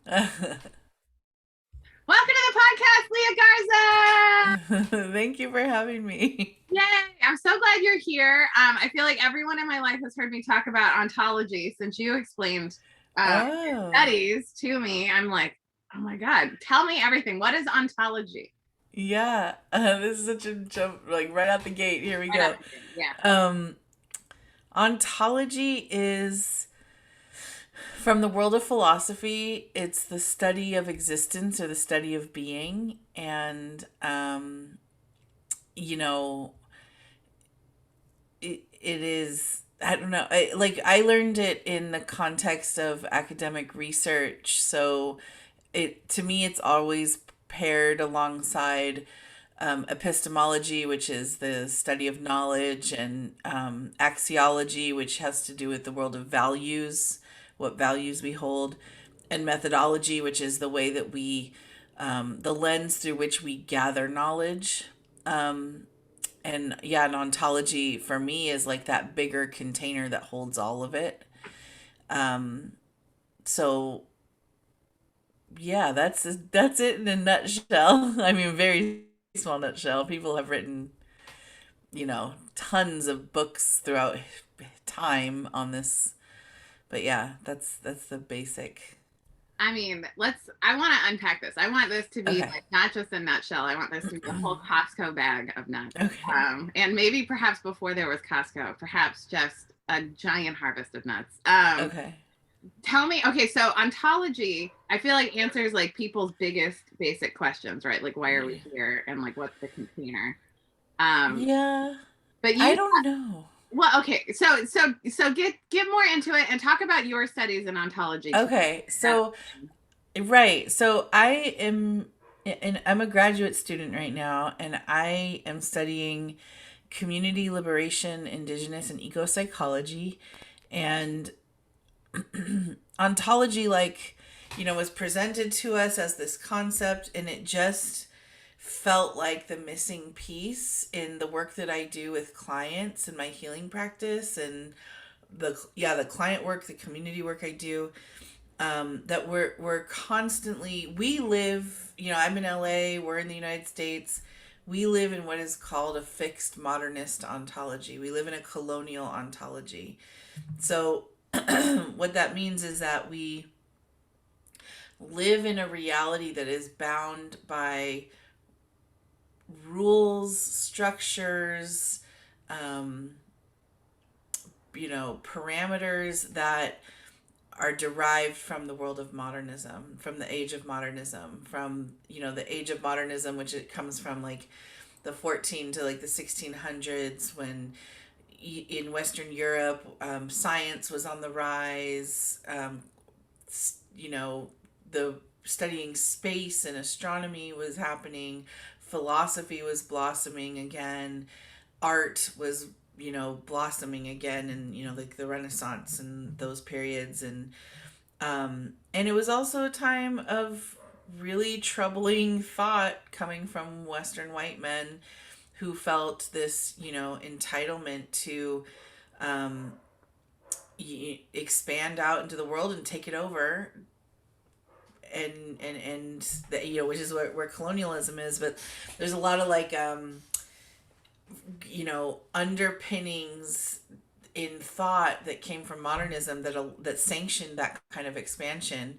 Welcome to the podcast, Leah Garza. Thank you for having me. Yay. I'm so glad you're here. I feel like everyone in my life has heard me talk about ontology since you explained Oh, studies to me. I'm like, oh my God, tell me everything. What is ontology? yeah. This is such a jump, like right out the gate. Here we Right up go. the gate. Yeah. Um, Ontology is from the world of philosophy. It's the study of existence or the study of being, and you know, it is. I don't know. I learned it in the context of academic research, so it to me it's always paired alongside epistemology, which is the study of knowledge, and axiology, which has to do with the world of values, what values we hold, and methodology, which is the way that we, the lens through which we gather knowledge. And yeah, an ontology for me is like that bigger container that holds all of it. So yeah, that's it in a nutshell. I mean, very small nutshell. People have written, tons of books throughout time on this. But yeah, that's the basic. I mean, I want to unpack this. I want this to be Okay. like not just a nutshell. I want this to be a whole Costco bag of nuts. Okay. And maybe perhaps before there was Costco, perhaps just a giant harvest of nuts. Okay. Tell me, okay, so ontology, I feel like answers like people's biggest basic questions, right? Like why are we Yeah. here and like what's the container? Um, Yeah. but I you don't know. well, okay, so get more into it and talk about your studies in ontology too. Okay. That's So, right. So I am and I'm a graduate student right now, and I am studying community liberation, indigenous, and eco psychology. And ontology, was presented to us as this concept, and it just felt like the missing piece in the work that I do with clients and my healing practice, and the client work, the community work I do. That we're constantly, we live, I'm in LA, we're in the United States. We live in what is called a fixed modernist ontology. We live in a colonial ontology. So what that means is that we live in a reality that is bound by rules, structures, um, parameters that are derived from the world of modernism, from the age of modernism, from, the age of modernism, which it comes from like the 14 to like the 1600s, when in Western Europe, science was on the rise. You know, the studying space and astronomy was happening. Philosophy was blossoming again. Art was, blossoming again, and like the Renaissance and those periods, and it was also a time of really troubling thought coming from Western white men who felt this, entitlement to um, expand out into the world and take it over, and which is where colonialism is. But there's a lot of underpinnings in thought that came from modernism that sanctioned that kind of expansion.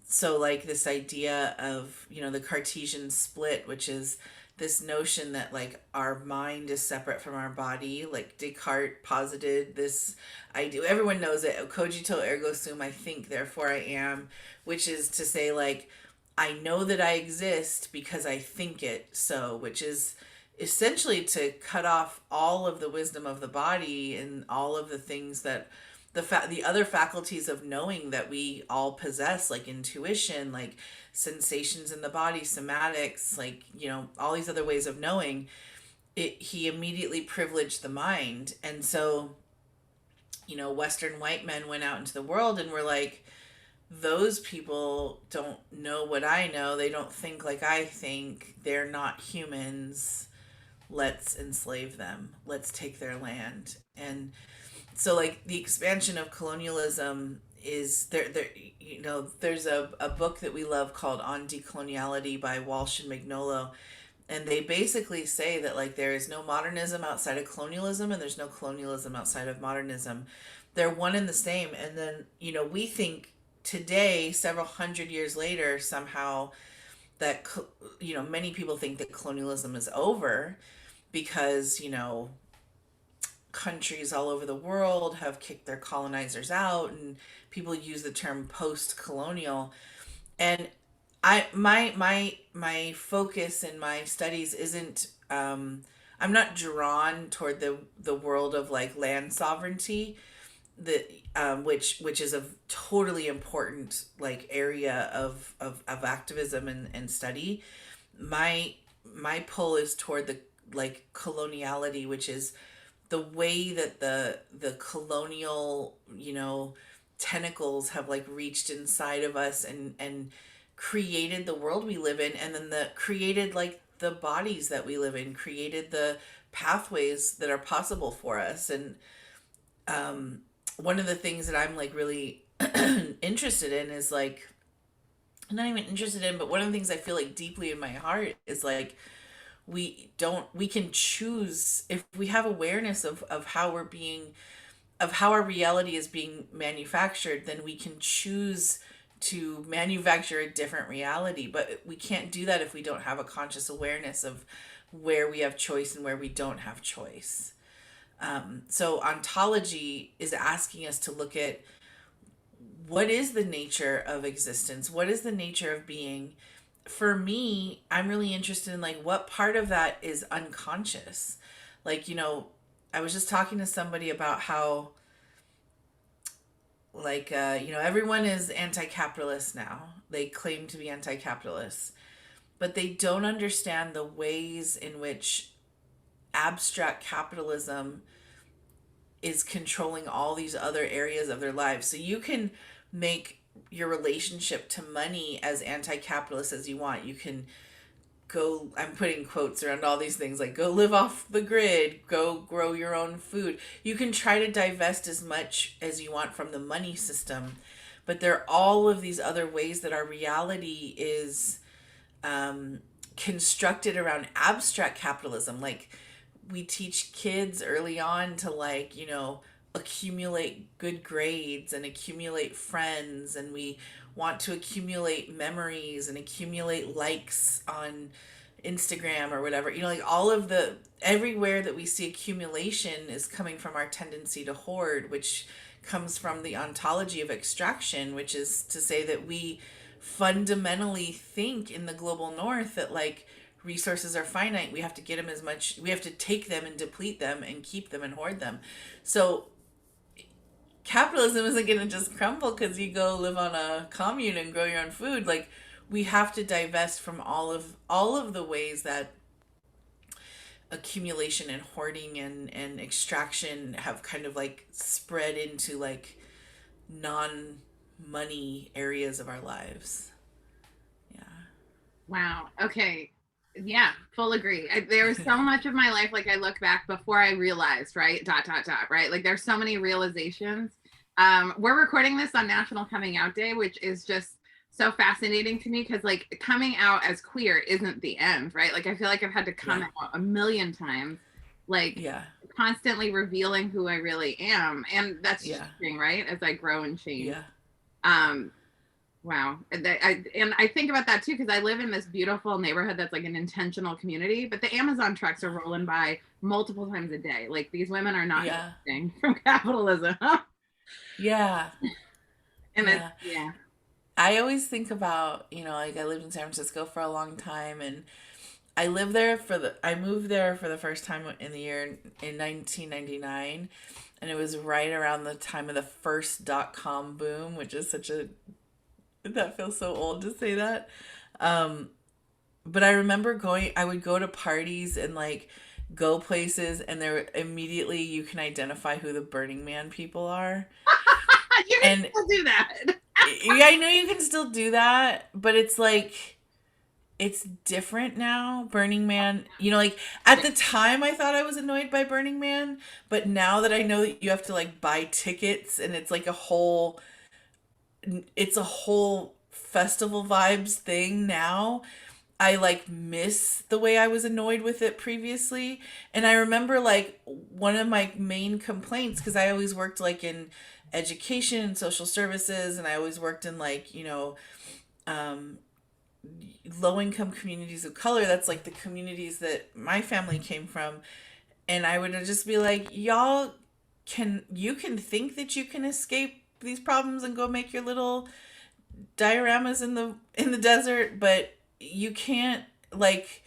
So like this idea of, the Cartesian split, which is this notion that like our mind is separate from our body. Like Descartes posited this idea, everyone knows it, cogito ergo sum, I think therefore I am, which is to say, like, I know that I exist because I think it, so, which is essentially to cut off all of the wisdom of the body and all of the things that the other faculties of knowing that we all possess, like intuition, like sensations in the body, somatics, like, all these other ways of knowing it. He immediately privileged the mind. And so, Western white men went out into the world and were like, those people don't know what I know, they don't think like I think, they're not humans, let's enslave them, let's take their land. And so like the expansion of colonialism is there, there's a book that we love called On Decoloniality by Walsh and Mignolo, and they basically say that like there is no modernism outside of colonialism and there's no colonialism outside of modernism. They're one and the same. And then, we think today, several hundred years later, somehow that, many people think that colonialism is over because, countries all over the world have kicked their colonizers out, and people use the term post-colonial. And my focus in my studies isn't, I'm not drawn toward the world of like land sovereignty, that which is a totally important like area of activism and study. My pull is toward the like coloniality, which is the way that the colonial, tentacles have like reached inside of us and created the world we live in, and then the created like the bodies that we live in, created the pathways that are possible for us. And one of the things that I'm like really interested in is like, not even interested in, but one of the things I feel like deeply in my heart is like, we can choose, if we have awareness of how we're being, of how our reality is being manufactured, then we can choose to manufacture a different reality. But we can't do that if we don't have a conscious awareness of where we have choice and where we don't have choice. So ontology is asking us to look at what is the nature of existence, what is the nature of being. For me, I'm really interested in like what part of that is unconscious. Like, I was just talking to somebody about how like everyone is anti-capitalist now. They claim to be anti-capitalist, but they don't understand the ways in which abstract capitalism is controlling all these other areas of their lives. So you can make your relationship to money as anti-capitalist as you want. You can go, I'm putting quotes around all these things, like go live off the grid, go grow your own food. You can try to divest as much as you want from the money system, but there are all of these other ways that our reality is constructed around abstract capitalism. Like we teach kids early on to like, accumulate good grades and accumulate friends, and we want to accumulate memories and accumulate likes on Instagram or whatever. Like all of the, everywhere that we see accumulation is coming from our tendency to hoard, which comes from the ontology of extraction, which is to say that we fundamentally think in the global north that like resources are finite. We have to get them as much, we have to take them and deplete them and keep them and hoard them. So capitalism isn't going to just crumble because you go live on a commune and grow your own food. Like we have to divest from all of the ways that accumulation and hoarding and extraction have kind of like spread into like non money areas of our lives. Yeah. Wow. Okay. Yeah, full agree. There was so much of my life, like I look back before I realized, right? Dot, dot, dot, right? Like there's so many realizations. We're recording this on National Coming Out Day, which is just so fascinating to me because like coming out as queer isn't the end, right? Like I feel like I've had to come out a million times, like constantly revealing who I really am. And that's changing, right? As I grow and change. Yeah. Wow. And I think about that too, because I live in this beautiful neighborhood that's like an intentional community, but the Amazon trucks are rolling by multiple times a day. Like these women are not benefiting from capitalism. Yeah. And I always think about, like I lived in San Francisco for a long time, and I moved there for the first time in the year in 1999, and it was right around the time of the first .com boom, which is that feels so old to say that. But I remember I would go to parties and like go places, and there immediately you can identify who the Burning Man people are. You can still do that. Yeah, I know you can still do that, but it's like, it's different now. Burning Man, like at the time I thought I was annoyed by Burning Man, but now that I know that you have to like buy tickets and it's like a whole it's a whole festival vibes thing now. I like miss the way I was annoyed with it previously. And I remember like one of my main complaints, because I always worked like in education and social services, and I always worked in like, um, low income communities of color. That's like the communities that my family came from. And I would just be like, y'all you can think that you can escape these problems and go make your little dioramas in the desert, but you can't. Like,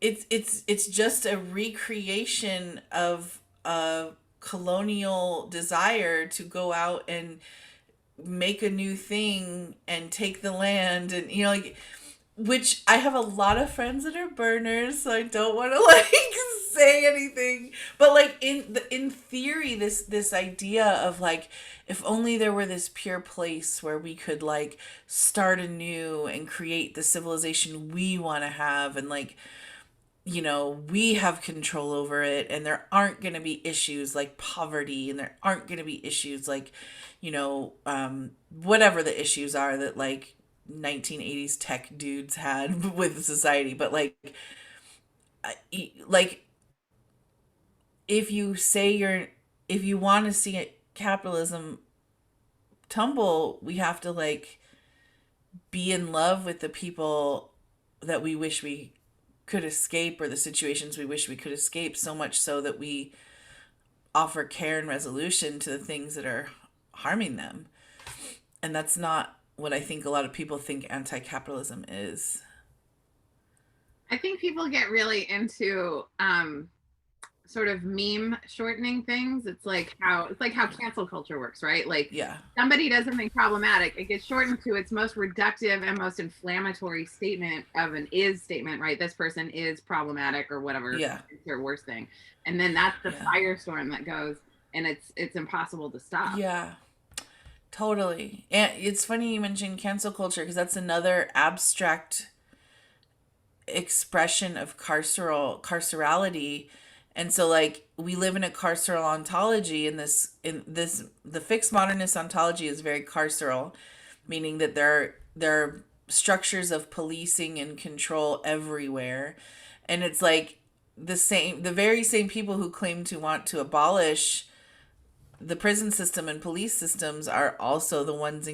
it's just a recreation of a colonial desire to go out and make a new thing and take the land, and like, which I have a lot of friends that are burners, so I don't want to like say anything. But like in theory, this idea of like, if only there were this pure place where we could like start anew and create the civilization we want to have, and like, we have control over it, and there aren't going to be issues like poverty, and there aren't going to be issues like, whatever the issues are that like 1980s tech dudes had with society. But like if you say if you want to see it, capitalism tumble, we have to like be in love with the people that we wish we could escape, or the situations we wish we could escape, so much so that we offer care and resolution to the things that are harming them. And that's not what I think a lot of people think anti-capitalism is. I think people get really into sort of meme shortening things. It's like how cancel culture works, right? Like, Yeah. somebody does something problematic, it gets shortened to its most reductive and most inflammatory statement of an is statement, right? This person is problematic or whatever. Yeah. It's your worst thing. And then that's the Yeah. firestorm that goes, and it's impossible to stop. Yeah. Totally. And it's funny you mentioned cancel culture, because that's another abstract expression of carcerality. And so like we live in a carceral ontology, and the fixed modernist ontology is very carceral, meaning that there are structures of policing and control everywhere. And it's like the very same people who claim to want to abolish the prison system and police systems are also the ones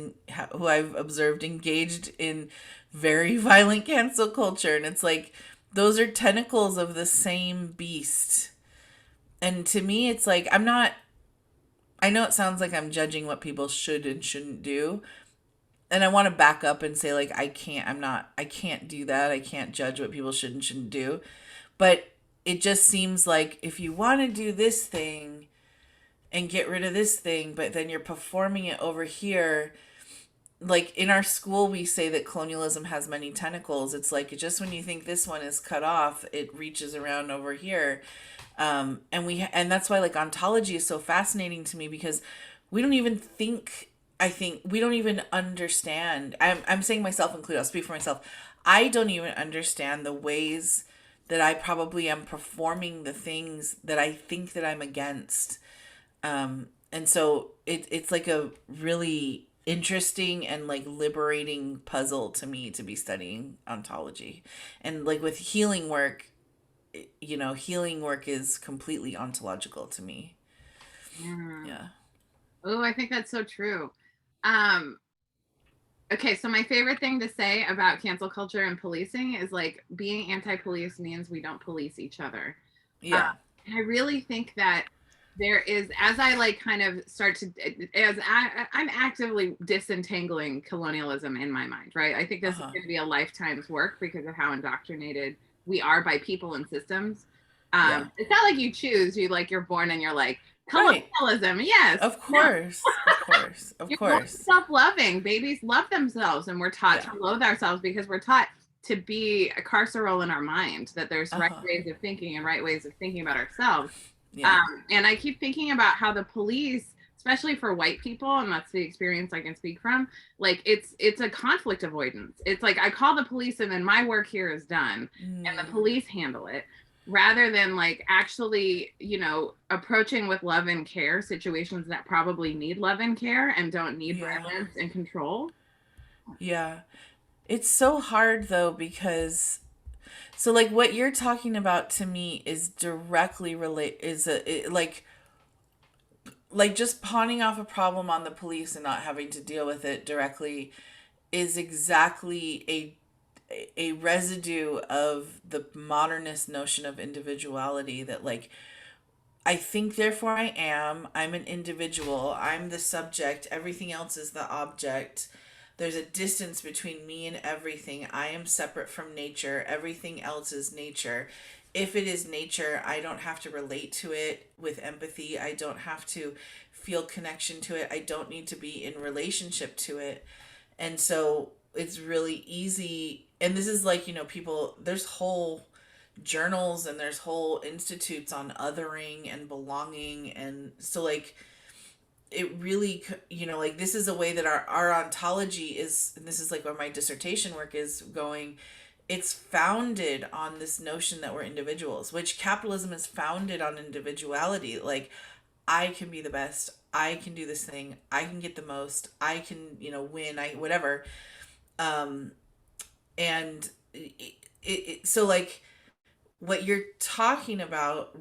who I've observed engaged in very violent cancel culture. And it's like those are tentacles of the same beast. And to me, it's like, I know it sounds like I'm judging what people should and shouldn't do. And I want to back up and say, like, I can't do that. I can't judge what people should and shouldn't do. But it just seems like if you want to do this thing and get rid of this thing, but then you're performing it over here. Like in our school, we say that colonialism has many tentacles. It's like just when you think this one is cut off, it reaches around over here. And that's why like ontology is so fascinating to me, because we don't even think, I think we don't even understand. I'm saying myself included. I'll speak for myself. I don't even understand the ways that I probably am performing the things that I think that I'm against. And so it's like a really interesting and like liberating puzzle to me to be studying ontology. And like with healing work, healing work is completely ontological to me. Yeah. Oh, I think that's so true. Um, okay, so my favorite thing to say about cancel culture and policing is like being anti-police means we don't police each other. Yeah. And I really think that there is, as I like kind of start to, I'm actively disentangling colonialism in my mind, right? I think this is going to be a lifetime's work because of how indoctrinated we are by people and systems. It's not like you choose, you're born and you're like, colonialism, right. Yes. Of course. No. Of course. Self-loving. Babies love themselves, and we're taught to loathe ourselves because we're taught to be a carceral in our mind, that there's right ways of thinking and right ways of thinking about ourselves. Yeah. And I keep thinking about how the police, especially for white people, and that's the experience I can speak from, like it's a conflict avoidance. It's like I call the police and then my work here is done and the police handle it. rather than like actually, you know, approaching with love and care situations that probably need love and care and don't need Yeah. violence and control. Yeah. It's so hard though because so like what you're talking about to me is directly relate is like just pawning off a problem on the police and not having to deal with it directly is exactly a residue of the modernist notion of individuality that like I think therefore I am, I'm an individual, I'm the subject, everything else is the object. There's a distance between me and everything. I am separate from nature. Everything else is nature. If it is nature, I don't have to relate to it with empathy. I don't have to feel connection to it. I don't need to be in relationship to it. And so it's really easy. And this is like, you know, people, there's whole journals and there's whole institutes on othering and belonging. And so, like, it really, you know, like this is a way that our ontology is, and this is like where my dissertation work is going. It's founded on this notion that we're individuals, which capitalism is founded on individuality. Like, I can be the best. I can do this thing. I can get the most. I can, you know, win. I whatever. Um, and so like what you're talking about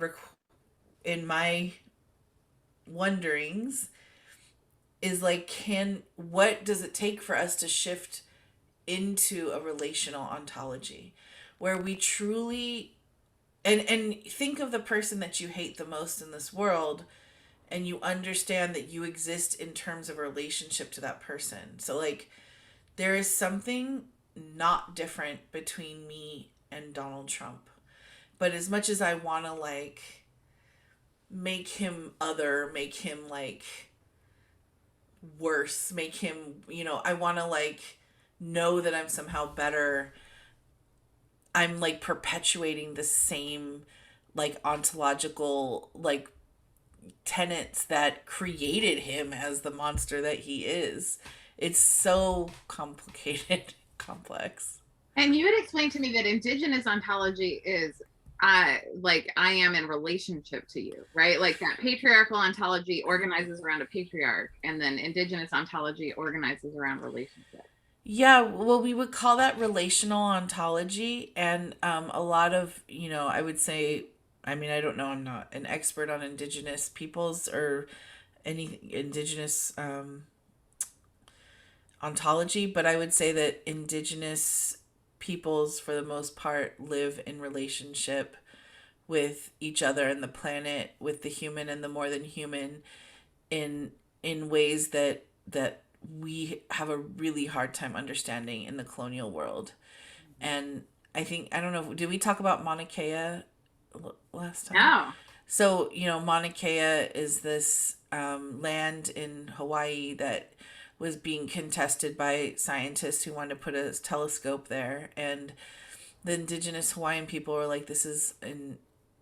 in my wonderings is like, can what does it take for us to shift into a relational ontology where we truly and think of the person that you hate the most in this world, and you understand that you exist in terms of relationship to that person. So like there is something not different between me and Donald Trump. But as much as I want to like make him other, make him like worse, make him, you know, I want to like know that I'm somehow better. I'm like perpetuating the same like ontological like tenets that created him as the monster that he is. It's so complicated, complex. And you had explained to me that indigenous ontology is like I am in relationship to you, right? Like that patriarchal ontology organizes around a patriarch, and then indigenous ontology organizes around relationship. Yeah, well, we would call that relational ontology. And a lot of, you know, I would say, I mean, I don't know, I'm not an expert on indigenous peoples or any indigenous ontology, but I would say that indigenous peoples, for the most part, live in relationship with each other and the planet, with the human and the more than human, in ways that we have a really hard time understanding in the colonial world. And I think I don't know, did we talk about Mauna Kea last time? No. So you know, Mauna Kea is this land in Hawaii that was being contested by scientists who wanted to put a telescope there, and the indigenous Hawaiian people were like, "This is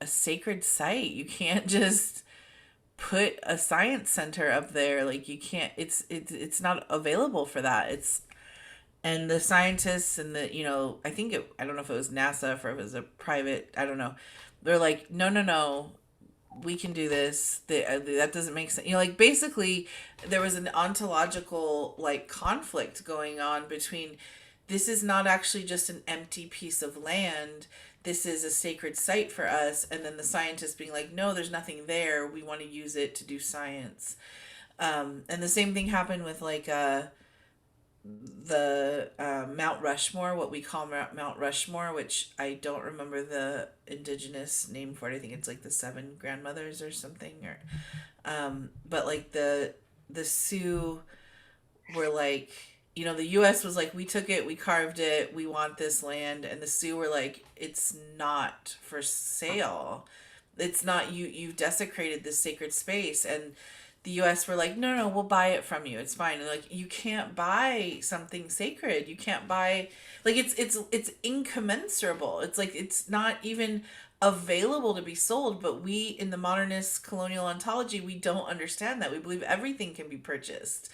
a sacred site. You can't just put a science center up there. Like you can't. It's not available for that. It's." And the scientists and the, you know, I don't know if it was NASA or if it was a private, I don't know. They're like, no, no, no, we can do this. That doesn't make sense. You know, like basically there was an ontological like conflict going on between this is not actually just an empty piece of land. This is a sacred site for us. And then the scientists being like, no, there's nothing there. We want to use it to do science. And the same thing happened with like the Mount Rushmore, what we call Mount Rushmore, which I don't remember the indigenous name for it. I think it's like the seven grandmothers or something, or but like the Sioux were like, you know, the U.S. was like, we took it, we carved it, we want this land, and the Sioux were like, it's not for sale. It's not you. You've desecrated this sacred space, and the U.S. were like, no, no, we'll buy it from you. It's fine. And like, you can't buy something sacred. You can't buy, like, it's incommensurable. It's like it's not even available to be sold. But we in the modernist colonial ontology, we don't understand that. We believe everything can be purchased,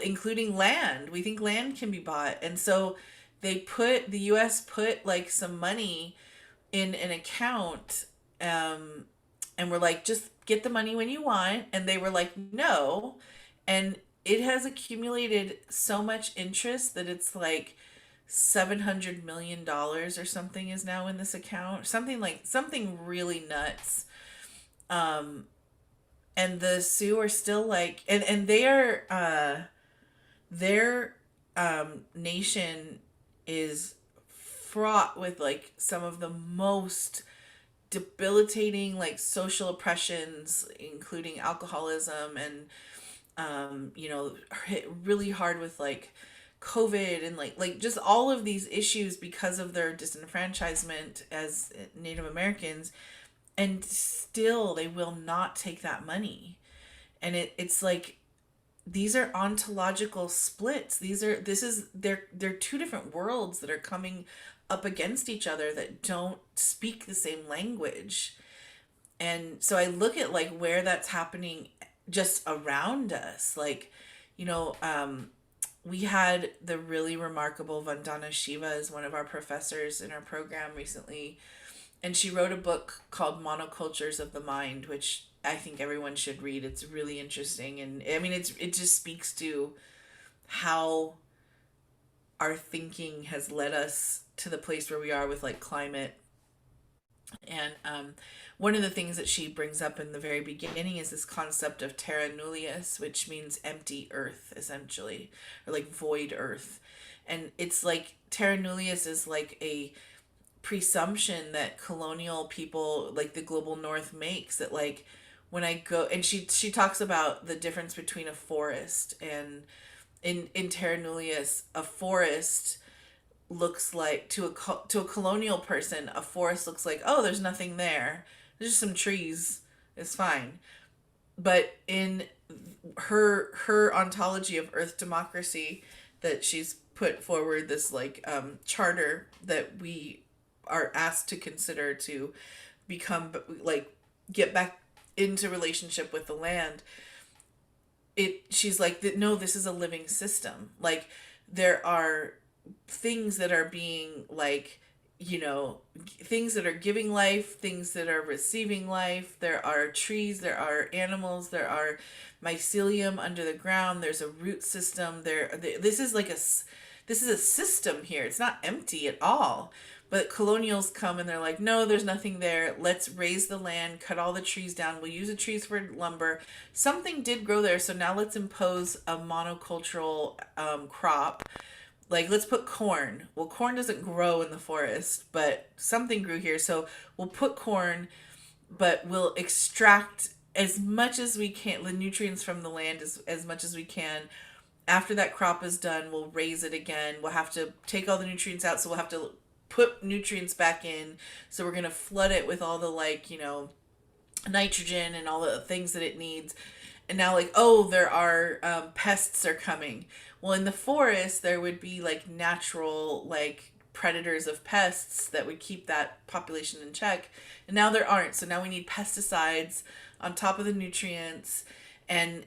including land. We think land can be bought, and so the U.S. put like some money in an account, um, and we're like, just get the money when you want. And they were like, no. And it has accumulated so much interest that it's like $700 million or something is now in this account. Something really nuts. Um, and the Sioux are still like, and they are, their nation is fraught with like some of the most debilitating like social oppressions, including alcoholism and hit really hard with like COVID and like just all of these issues because of their disenfranchisement as Native Americans, and still they will not take that money. And it's like these are ontological splits. They're two different worlds that are coming up against each other that don't speak the same language. And so I look at like where that's happening just around us. Like, you know, we had the really remarkable Vandana Shiva as one of our professors in our program recently, and she wrote a book called Monocultures of the Mind, which I think everyone should read. It's really interesting, and I mean, it just speaks to how our thinking has led us to the place where we are with like climate. And one of the things that she brings up in the very beginning is this concept of terra nullius, which means empty earth, essentially, or like void earth. And it's like terra nullius is like a presumption that colonial people, like the global north, makes, that like when I go, and she talks about the difference between a forest and in terra nullius, a forest looks like to a colonial person, a forest looks like, oh, there's nothing there, there's just some trees, it's fine. But in her ontology of earth democracy that she's put forward, this like charter that we are asked to consider to become like get back into relationship with the land, it she's like, no, this is a living system. Like there are things that are being like, things that are giving life, things that are receiving life. There are trees, there are animals, there are mycelium under the ground, there's a root system there. This is like this is a system here. It's not empty at all. But colonials come and they're like, no, there's nothing there. Let's raise the land, cut all the trees down. We'll use the trees for lumber. Something did grow there, so now let's impose a monocultural crop. Like, let's put corn. Well, corn doesn't grow in the forest, but something grew here. So we'll put corn, but we'll extract as much as we can, the nutrients from the land as much as we can. After that crop is done, we'll raise it again. We'll have to take all the nutrients out, so we'll have to put nutrients back in. So we're going to flood it with all the, like, nitrogen and all the things that it needs. And now, like, oh, there are pests are coming. Well, in the forest, there would be like natural like predators of pests that would keep that population in check. And now there aren't. So now we need pesticides on top of the nutrients, and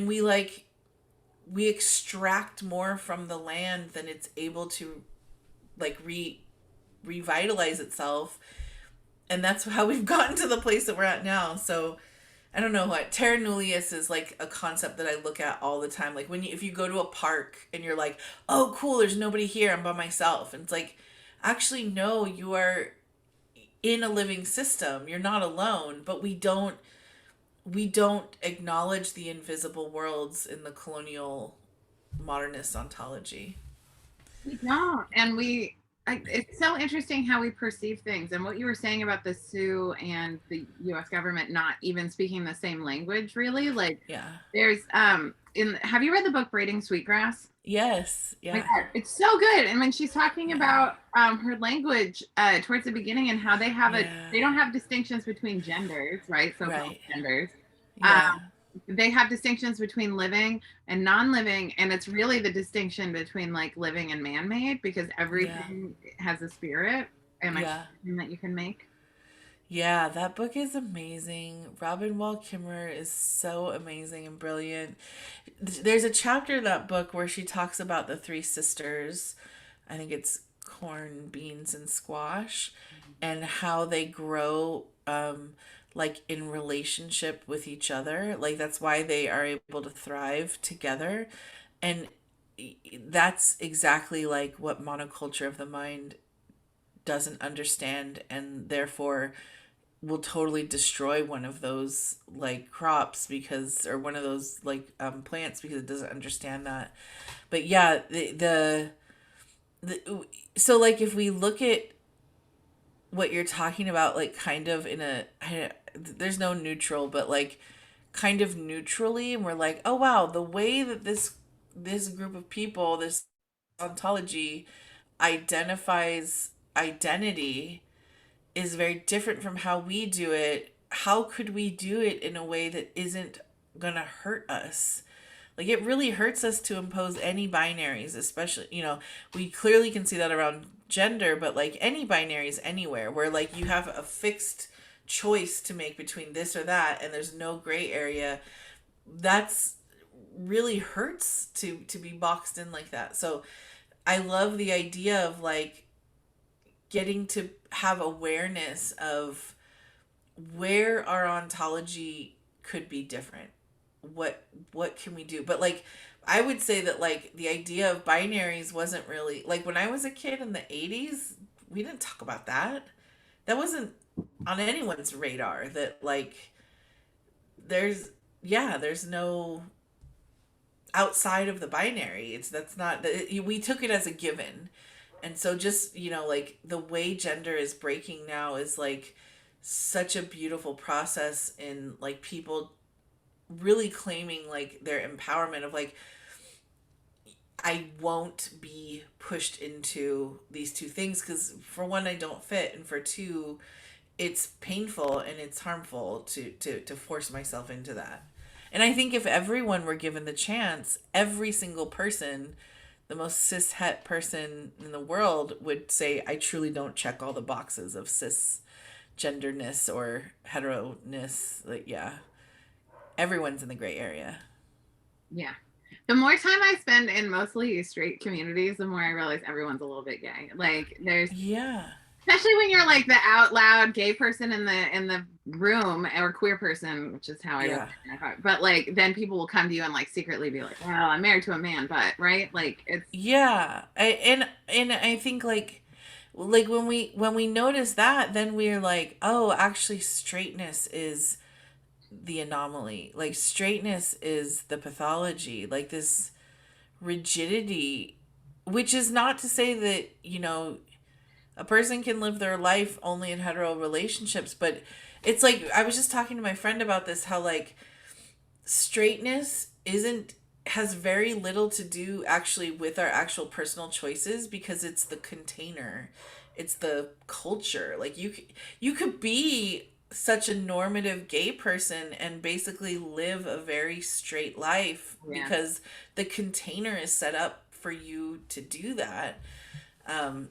we extract more from the land than it's able to like revitalize itself. And that's how we've gotten to the place that we're at now. So I don't know what terra nullius is, like a concept that I look at all the time. Like if you go to a park and you're like, oh cool, there's nobody here, I'm by myself. And it's like, actually no, you are in a living system. You're not alone, but we don't acknowledge the invisible worlds in the colonial modernist ontology. We don't. And it's so interesting how we perceive things. And what you were saying about the Sioux and the US government not even speaking the same language, really, like, Yeah. there's have you read the book Braiding Sweetgrass? Yes. Yeah. It's so good. And when she's talking about her language towards the beginning, and how they don't have distinctions between genders, right? So-called genders. Yeah. They have distinctions between living and non-living, and it's really the distinction between like living and man-made, because everything has a spirit and a that you can make. Yeah, that book is amazing. Robin Wall Kimmerer is so amazing and brilliant. There's a chapter in that book where she talks about the three sisters. I think it's corn, beans, and squash, and how they grow like in relationship with each other. Like that's why they are able to thrive together. And that's exactly like what monoculture of the mind doesn't understand, and therefore will totally destroy one of those like crops because, or one of those like plants, because it doesn't understand that. But yeah, the so like if we look at what you're talking about, like kind of in a, there's no neutral, but like kind of neutrally, and we're like, oh wow, the way that this group of people, this ontology identifies identity is very different from how we do it. How could we do it in a way that isn't gonna hurt us? Like it really hurts us to impose any binaries, especially, we clearly can see that around gender, but like any binaries anywhere where like you have a fixed choice to make between this or that and there's no gray area. That's really hurts to be boxed in like that. So I love the idea of like getting to have awareness of where our ontology could be different. What can we do? But like I would say that like the idea of binaries wasn't really like when I was a kid in the 80s, we didn't talk about that. That wasn't on anyone's radar that like there's there's no outside of the binary. It's that's not we took it as a given. And so just, like the way gender is breaking now is like such a beautiful process in like people really claiming like their empowerment of like, I won't be pushed into these two things because for one, I don't fit, and for two, it's painful and it's harmful to force myself into that. And I think if everyone were given the chance, every single person, the most cis-het person in the world would say, I truly don't check all the boxes of cisgenderness or hetero-ness. Like, yeah, everyone's in the gray area. Yeah. The more time I spend in mostly straight communities, the more I realize everyone's a little bit gay. Like there's, Yeah. especially when you're like the out loud gay person in the room, or queer person, which is how I really Yeah. identify. But like then people will come to you and like secretly be like, well, I'm married to a man, but right, like it's Yeah. And I think like when we notice that, then we're like, oh, actually straightness is the anomaly. Like straightness is the pathology. Like this rigidity, which is not to say that, a person can live their life only in hetero relationships, but it's like I was just talking to my friend about this, how like straightness isn't has very little to do actually with our actual personal choices because it's the container, it's the culture. Like you could be such a normative gay person and basically live a very straight life yeah. because the container is set up for you to do that.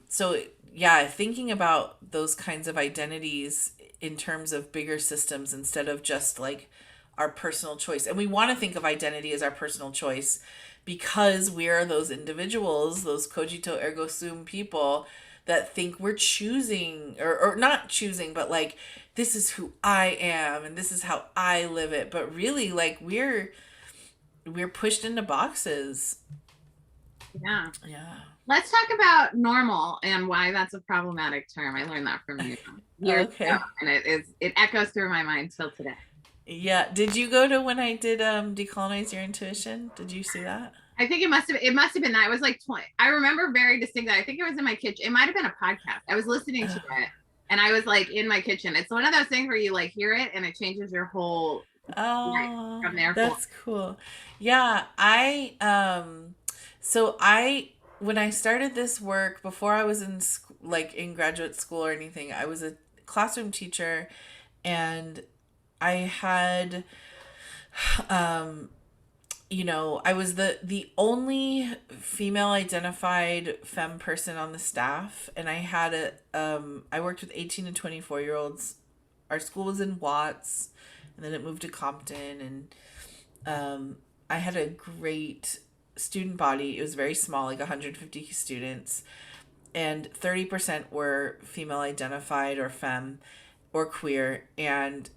So yeah, thinking about those kinds of identities in terms of bigger systems instead of just like our personal choice. And we want to think of identity as our personal choice because we are those individuals, those cogito ergo sum people that think we're choosing or not choosing, but like this is who I am and this is how I live it. But really like we're pushed into boxes. Yeah. Yeah. Let's talk about normal and why that's a problematic term. I learned that from you years ago, Okay. and it echoes through my mind till today. Yeah. Did you go to when I did Decolonize Your Intuition? Did you see that? I think it must have been that. It was like 20. I remember very distinctly. I think it was in my kitchen. It might have been a podcast. I was listening to it and I was like in my kitchen. It's one of those things where you like hear it and it changes your whole life Oh, from there forward. that's cool. Yeah, I when I started this work before I was in like in graduate school or anything, I was a classroom teacher and I had um I was the only female identified femme person on the staff, and I had I worked with 18 to 24-year-olds. Our school was in Watts, and then it moved to Compton, and I had a great student body. It was very small, like 150 students, and 30% were female identified or femme or queer. And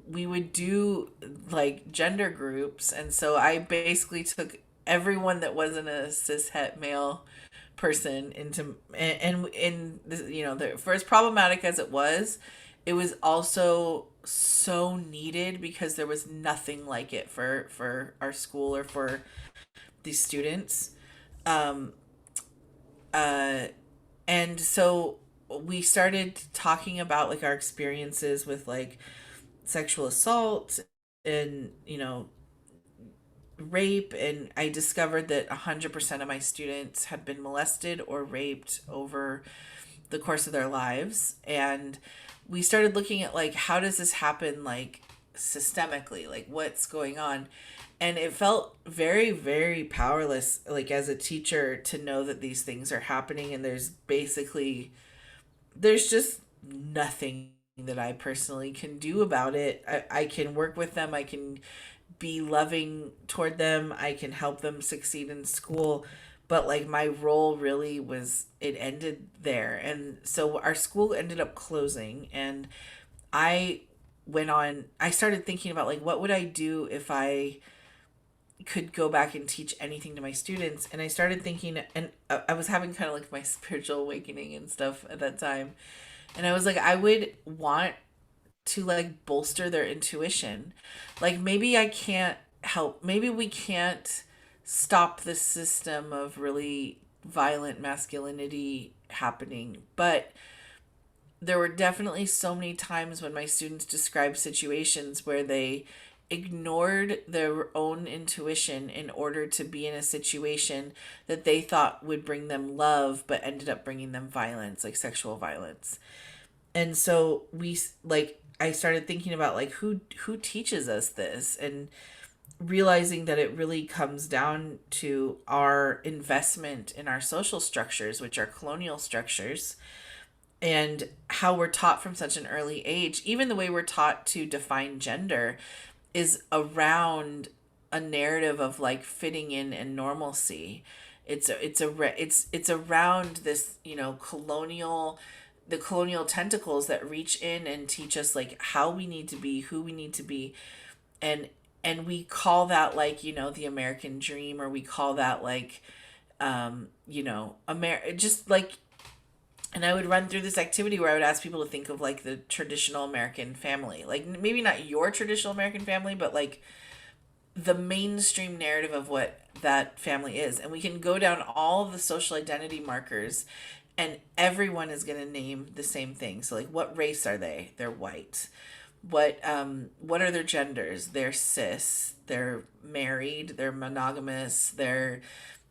we would do like gender groups. And so I basically took everyone that wasn't a cis het male person into, and in this, for as problematic as it was also so needed because there was nothing like it for our school or for these students. um uh and so we started talking about like our experiences with like sexual assault and rape, and I discovered that 100% of my students had been molested or raped over the course of their lives. And we started looking at like how does this happen, like systemically, like what's going on. And it felt very, very powerless, like as a teacher, to know that these things are happening, and there's just nothing that I personally can do about it. I can work with them, I can be loving toward them, I can help them succeed in school, but like my role really was, it ended there. And so our school ended up closing, and I I started thinking about like what would I do if I could go back and teach anything to my students. And I started thinking, and I was having kind of like my spiritual awakening and stuff at that time. And I was like, I would want to like bolster their intuition. Like maybe I can't help, maybe we can't stop the system of really violent masculinity happening, but there were definitely so many times when my students described situations where they ignored their own intuition in order to be in a situation that they thought would bring them love but ended up bringing them violence, like sexual violence. And so we like I started thinking about like who teaches us this, and realizing that it really comes down to our investment in our social structures, which are colonial structures, and how we're taught from such an early age. Even the way we're taught to define gender is around a narrative of like fitting in and normalcy. It's around this, the colonial tentacles that reach in and teach us like how we need to be, who we need to be. And we call that like, the American dream, or we call that like just like. And I would run through this activity where I would ask people to think of like the traditional American family, like maybe not your traditional American family, but like the mainstream narrative of what that family is. And we can go down all of the social identity markers, and everyone is going to name the same thing. So like, what race are they? They're white. What are their genders? They're cis, they're married, they're monogamous, they're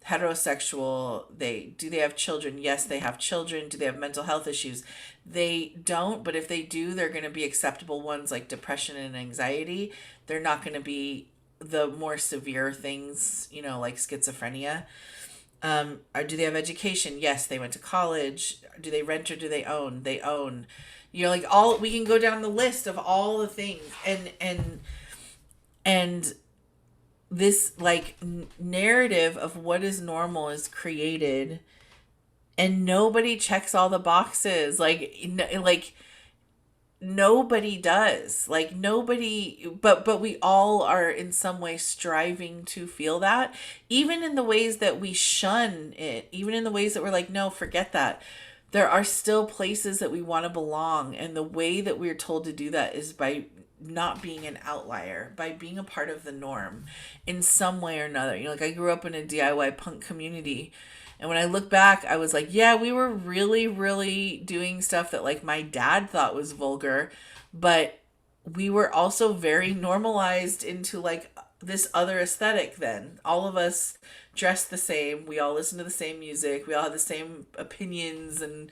heterosexual. They have children? Yes, they have children. Do they have mental health issues? They don't, but if they do, they're going to be acceptable ones like depression and anxiety. They're not going to be the more severe things, like schizophrenia. Or do they have education? Yes, they went to college. Do they rent or do they own? They own. Like all, we can go down the list of all the things, and this like narrative of what is normal is created, and nobody checks all the boxes. Like nobody does, like nobody, but we all are in some way striving to feel that, even in the ways that we shun it, even in the ways that we're like, no, forget that. There are still places that we want to belong, and the way that we're told to do that is by not being an outlier, by being a part of the norm in some way or another. Like I grew up in a DIY punk community, and when I look back, I was like, yeah, we were really, really doing stuff that like my dad thought was vulgar, but we were also very normalized into like this other aesthetic. Then all of us dressed the same, we all listened to the same music, we all had the same opinions. And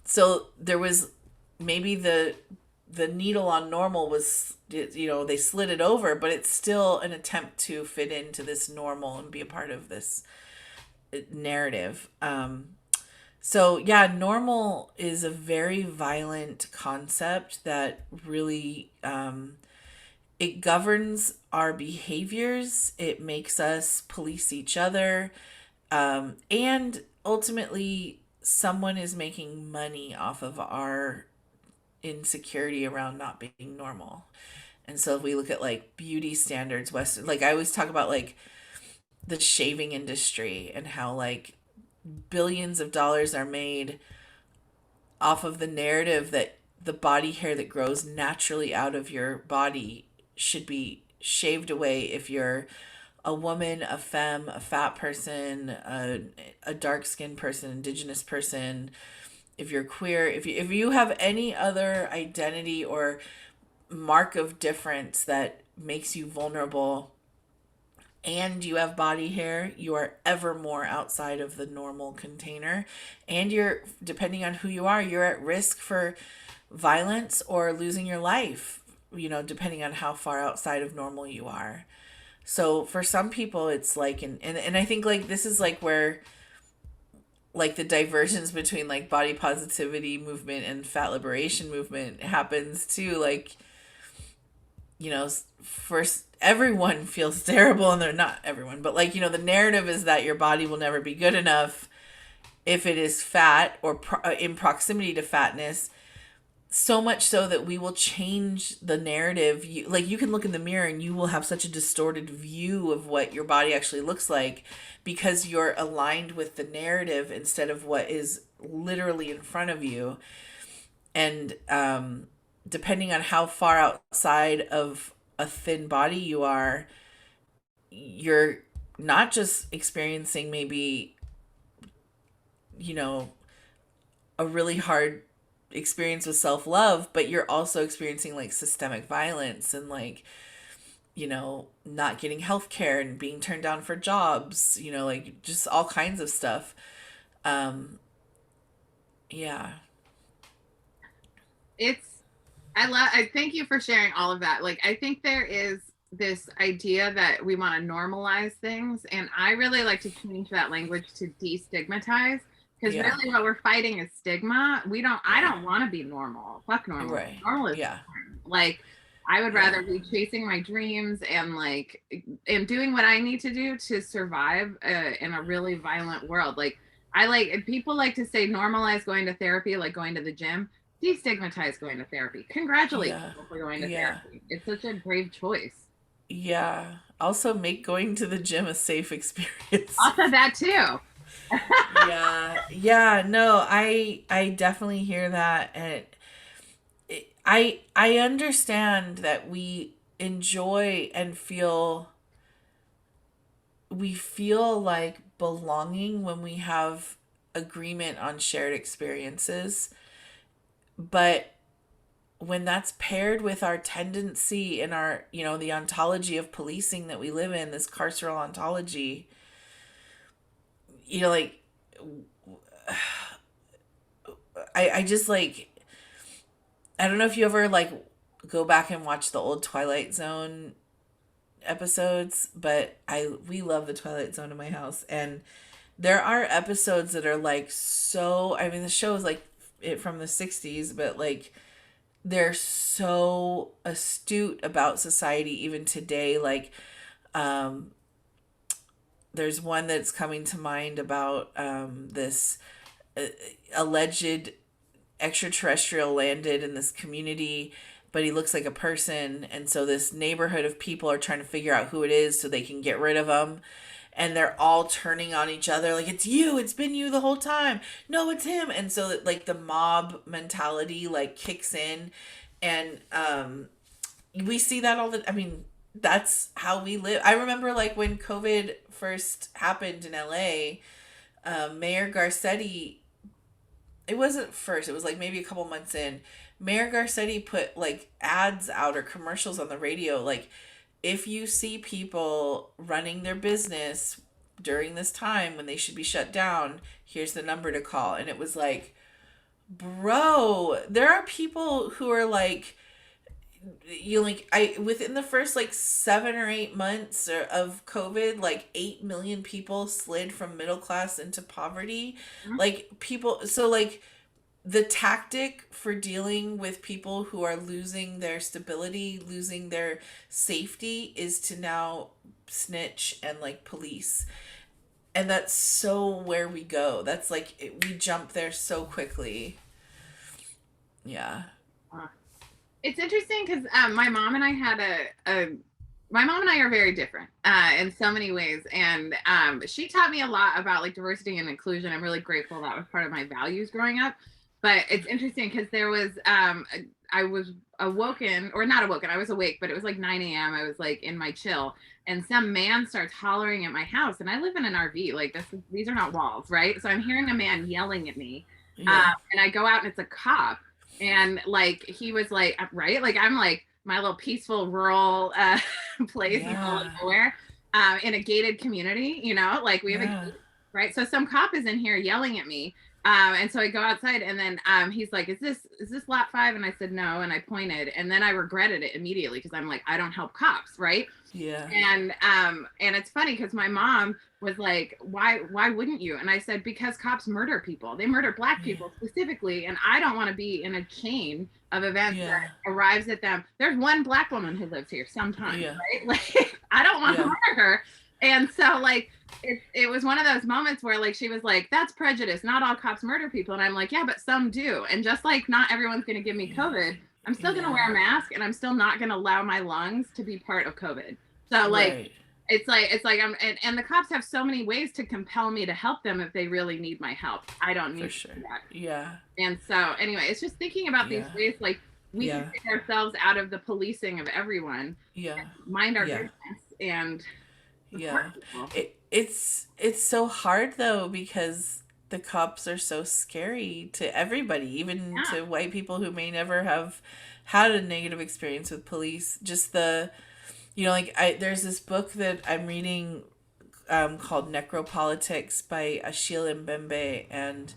so there was maybe the needle on normal was, they slid it over, but it's still an attempt to fit into this normal and be a part of this narrative. So yeah, normal is a very violent concept that really it governs our behaviors. It makes us police each other, and ultimately someone is making money off of our insecurity around not being normal. And so if we look at like beauty standards, Western, like I always talk about like the shaving industry and how like billions of dollars are made off of the narrative that the body hair that grows naturally out of your body should be shaved away if you're a woman, a femme, a fat person, a dark skinned person, indigenous person, if you're queer, if you have any other identity or mark of difference that makes you vulnerable and you have body hair, you are ever more outside of the normal container. And you're, depending on who you are, you're at risk for violence or losing your life, depending on how far outside of normal you are. So for some people, it's like, and I think like this is like where like the divergence between like body positivity movement and fat liberation movement happens too. Like, first everyone feels terrible, and they're not everyone, but like, the narrative is that your body will never be good enough if it is fat or in proximity to fatness, so much so that we will change the narrative. You can look in the mirror and you will have such a distorted view of what your body actually looks like because you're aligned with the narrative instead of what is literally in front of you. And depending on how far outside of a thin body you are, you're not just experiencing maybe, a really hard experience with self-love, but you're also experiencing like systemic violence and like, not getting health care and being turned down for jobs, like just all kinds of stuff. Yeah. It's I thank you for sharing all of that. Like I think there is this idea that we want to normalize things, and I really like to change that language to destigmatize, because Yeah. really what we're fighting is stigma. I Yeah. don't want to be normal. Fuck normal. Right. Normal is Yeah. fun. Like I would Yeah. rather be chasing my dreams and like and doing what I need to do to survive in a really violent world. Like I like people like to say normalize going to therapy, like going to the gym. Destigmatize going to therapy. Congratulate Yeah. people for going to Yeah. therapy. It's such a brave choice. Yeah. Also make going to the gym a safe experience. Also that too. Yeah. Yeah, no, I definitely hear that, and I understand that we feel like belonging when we have agreement on shared experiences, but when that's paired with our tendency and our, the ontology of policing that we live in, this carceral ontology, like I just like, I don't know if you ever like go back and watch the old Twilight Zone episodes, but we love the Twilight Zone in my house, and there are episodes that are like, so I mean the show is like it from the 60s, but like they're so astute about society even today. Like there's one that's coming to mind about this alleged extraterrestrial landed in this community, but he looks like a person, and so this neighborhood of people are trying to figure out who it is so they can get rid of him, and they're all turning on each other like, it's you, it's been you the whole time, no, it's him. And so like the mob mentality like kicks in, and we see that all the, I mean, that's how we live. I remember like when COVID first happened in LA, Mayor Garcetti, it wasn't first, it was like maybe a couple months in, Mayor Garcetti put like ads out or commercials on the radio like, if you see people running their business during this time when they should be shut down, here's the number to call. And it was like, bro, there are people who are like, like I within the first like 7 or 8 months of COVID, like 8 million people slid from middle class into poverty. Like people, so like the tactic for dealing with people who are losing their stability, losing their safety, is to now snitch and like police. And that's so where we go. That's like we jump there so quickly. Yeah. Uh, it's interesting because my mom and I had a my mom and I are very different in so many ways, and she taught me a lot about like diversity and inclusion. I'm really grateful that was part of my values growing up. But it's interesting because there was I was awoken, or not awoken, I was awake, but it was like 9 a.m. I was like in my chill, and some man starts hollering at my house, and I live in an RV. Like these are not walls, right? So I'm hearing a man yelling at me, Yeah. and I go out and it's a cop, and like he was like, right, like I'm like my little peaceful rural place in the middle of Yeah. nowhere, in a gated community, like we have a Yeah. gate, right? So some cop is in here yelling at me. And so I go outside, and then he's like, is this lot 5? And I said no, and I pointed, and then I regretted it immediately because I'm like, I don't help cops, right? Yeah. And it's funny because my mom was like, why wouldn't you? And I said, because cops murder people. They murder black Yeah. people specifically, and I don't want to be in a chain of events Yeah. that arrives at them. There's one black woman who lives here sometimes, Yeah. right? Like I don't want to Yeah. murder her. And so like it was one of those moments where like she was like, that's prejudice, not all cops murder people. And I'm like, yeah, but some do. And just like not everyone's going to give me COVID, I'm still going to wear a mask, and I'm still not going to allow my lungs to be part of COVID. So like Right. it's like I'm and the cops have so many ways to compel me to help them if they really need my help. I don't For need sure. that. Yeah. And so anyway, it's just thinking about these Yeah. ways like we Yeah. can take ourselves out of the policing of everyone, Yeah. mind our Yeah. business, and support Yeah. people. It's so hard though because the cops are so scary to everybody, even Yeah. to white people who may never have had a negative experience with police. Just like there's this book that I'm reading called Necropolitics by Achille Mbembe, and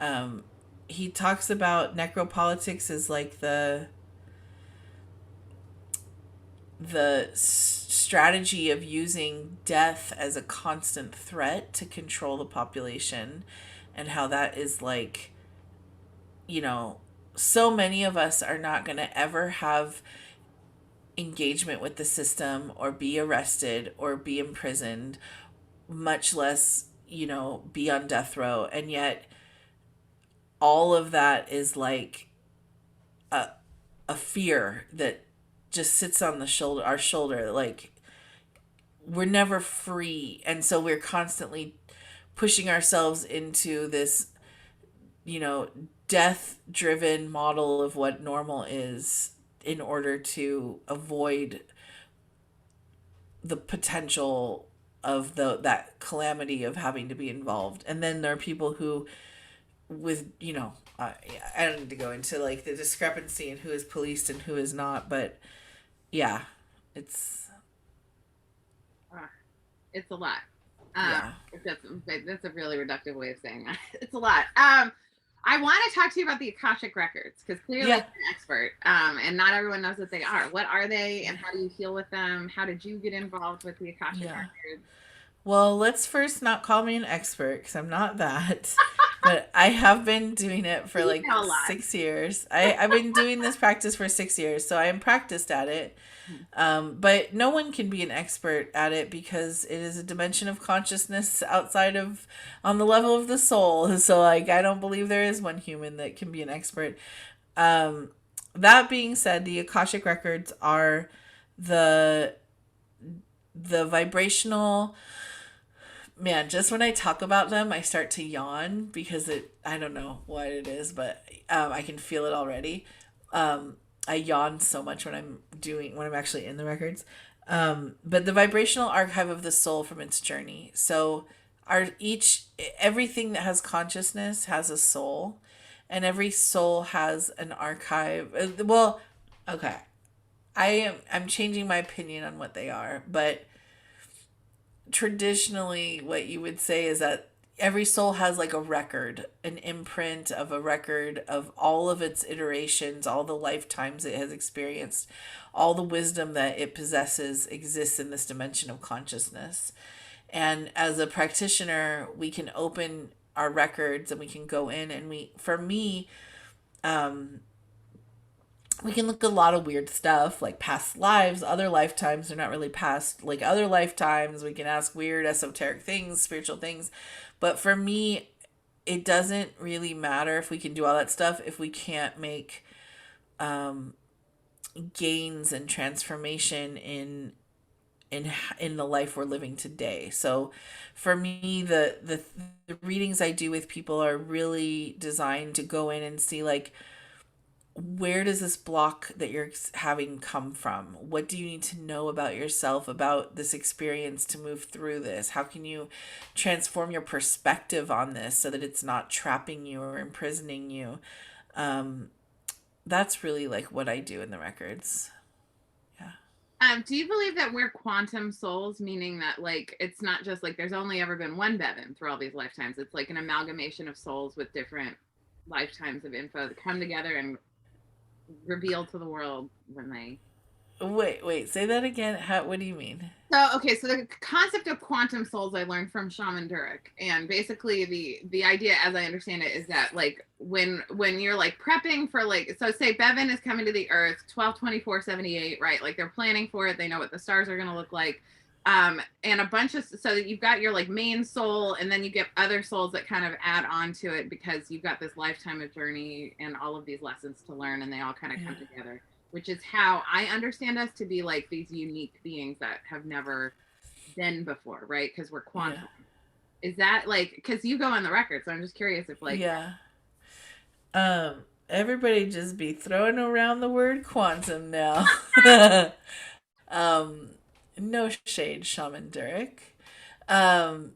um, he talks about necropolitics as like the strategy of using death as a constant threat to control the population, and how that is like, you know, so many of us are not going to ever have engagement with the system or be arrested or be imprisoned, much less, be on death row. And yet all of that is like a, a fear that just sits on our shoulder. Like we're never free. And so we're constantly pushing ourselves into this, you know, death driven model of what normal is in order to avoid the potential of that calamity of having to be involved. And then there are people who with I don't need to go into like the discrepancy in who is policed and who is not, but yeah, it's Uh, it's a lot. yeah. That's a really reductive way of saying that. It's a lot. I want to talk to you about the Akashic Records because clearly Yeah. you're an expert, and not everyone knows what they are. What are they, and how do you heal with them? How did you get involved with the Akashic Yeah. Records? Well, let's first not call me an expert because I'm not that. But I have been doing it for You like know a lot. 6 years. I've been doing this practice for 6 years, so I am practiced at it. But no one can be an expert at it because it is a dimension of consciousness outside of, on the level of the soul. So, like, I don't believe there is one human that can be an expert. That being said, the Akashic Records are the vibrational, man, just when I talk about them I start to yawn because I don't know what it is, but I can feel it already. I yawn so much when I'm actually in the records. But the vibrational archive of the soul from its journey. So everything that has consciousness has a soul, and every soul has an archive. Well, okay. I'm changing my opinion on what they are, but traditionally what you would say is that every soul has like a record, an imprint of a record of all of its iterations, all the lifetimes it has experienced, all the wisdom that it possesses exists in this dimension of consciousness. And as a practitioner, we can open our records and we can go in, and for me, we can look at a lot of weird stuff like past lives, other lifetimes. They're not really past, like other lifetimes. We can ask weird esoteric things, spiritual things. But for me, it doesn't really matter if we can do all that stuff if we can't make gains and transformation in the life we're living today. So for me, the readings I do with people are really designed to go in and see, like, where does this block that you're having come from? What do you need to know about yourself, about this experience to move through this? How can you transform your perspective on this so that it's not trapping you or imprisoning you? That's really like what I do in the records. Yeah. Do you believe that we're quantum souls, meaning that like it's not just like there's only ever been one Bevin through all these lifetimes? It's like an amalgamation of souls with different lifetimes of info that come together and reveal to the world when they. Wait, say that again. What do you mean? So okay, so the concept of quantum souls I learned from Shaman Durek, and basically the idea, as I understand it, is that like when you're like prepping for like, so say Bevin is coming to the Earth 12/24/78, right? Like they're planning for it, they know what the stars are going to look like, and a bunch of, so that you've got your like main soul, and then you get other souls that kind of add on to it because you've got this lifetime of journey and all of these lessons to learn, and they all kind of come together, which is how I understand us to be like these unique beings that have never been before, right? Because we're quantum. Yeah. Is that like, because you go on the record, so I'm just curious if like. Yeah. Everybody just be throwing around the word quantum now. No shade, Shaman Durek. Um,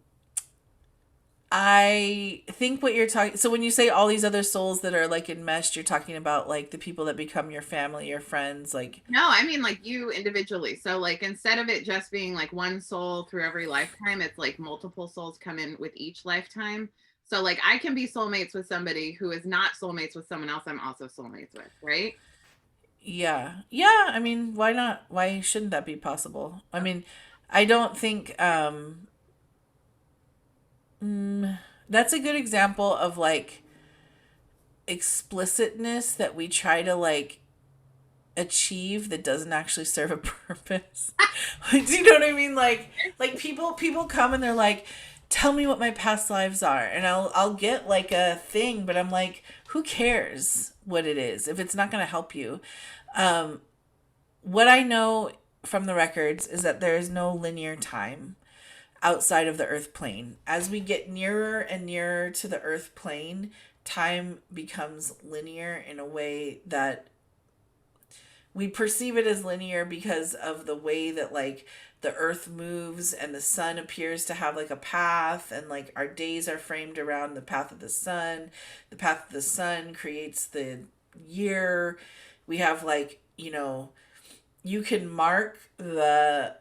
I think what you're talking, so when you say all these other souls that are like enmeshed, you're talking about like the people that become your family, your friends, like. No, I mean like you individually. So like instead of it just being like one soul through every lifetime, it's like multiple souls come in with each lifetime. So like I can be soulmates with somebody who is not soulmates with someone else I'm also soulmates with, right? Yeah. Yeah, I mean, why not? Why shouldn't that be possible? I mean, I don't think that's a good example of like explicitness that we try to like achieve that doesn't actually serve a purpose. Do you know what I mean? Like people come and they're like, tell me what my past lives are, and I'll get like a thing, but I'm like, who cares what it is if it's not going to help you? What I know from the records is that there is no linear time outside of the earth plane. As we get nearer and nearer to the earth plane, time becomes linear in a way that we perceive it as linear because of the way that like the earth moves and the sun appears to have like a path, and like our days are framed around the path of the sun. The path of the sun creates the year. We have like, you can mark the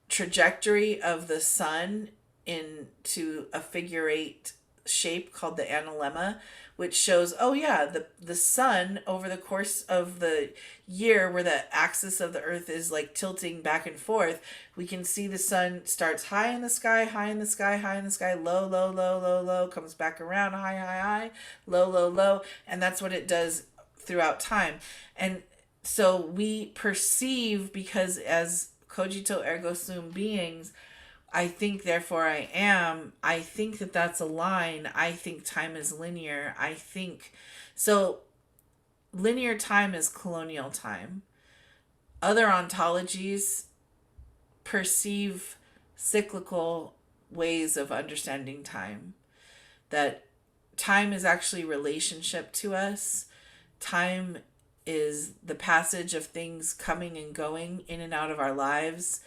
trajectory of the sun into a figure eight shape called the analemma, which shows, oh yeah, the sun over the course of the year, where the axis of the earth is like tilting back and forth, we can see the sun starts high in the sky, high in the sky, high in the sky, low, low, low, low, low, comes back around, high, high, high, low, low, low, and that's what it does throughout time. And so we perceive, because as cogito ergo sum beings, I think therefore I am, I think that that's a line. I think time is linear. I think so. Linear time is colonial time. Other ontologies perceive cyclical ways of understanding time, that time is actually relationship to us. Time is the passage of things coming and going in and out of our lives,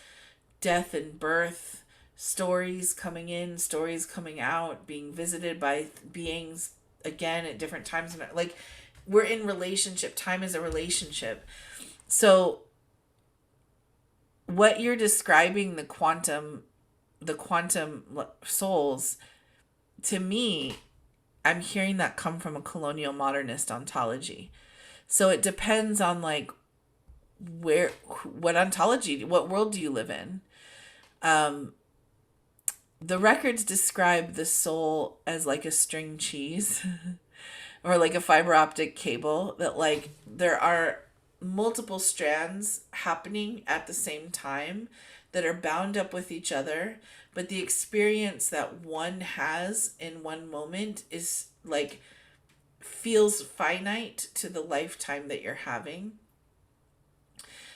death and birth, stories coming in, stories coming out, being visited by beings again at different times. Like, we're in relationship. Time is a relationship. So what you're describing, the quantum souls, to me, I'm hearing that come from a colonial modernist ontology. So it depends on like what ontology, what world do you live in? The records describe the soul as like a string cheese or like a fiber optic cable, that like there are multiple strands happening at the same time that are bound up with each other, but the experience that one has in one moment is like feels finite to the lifetime that you're having.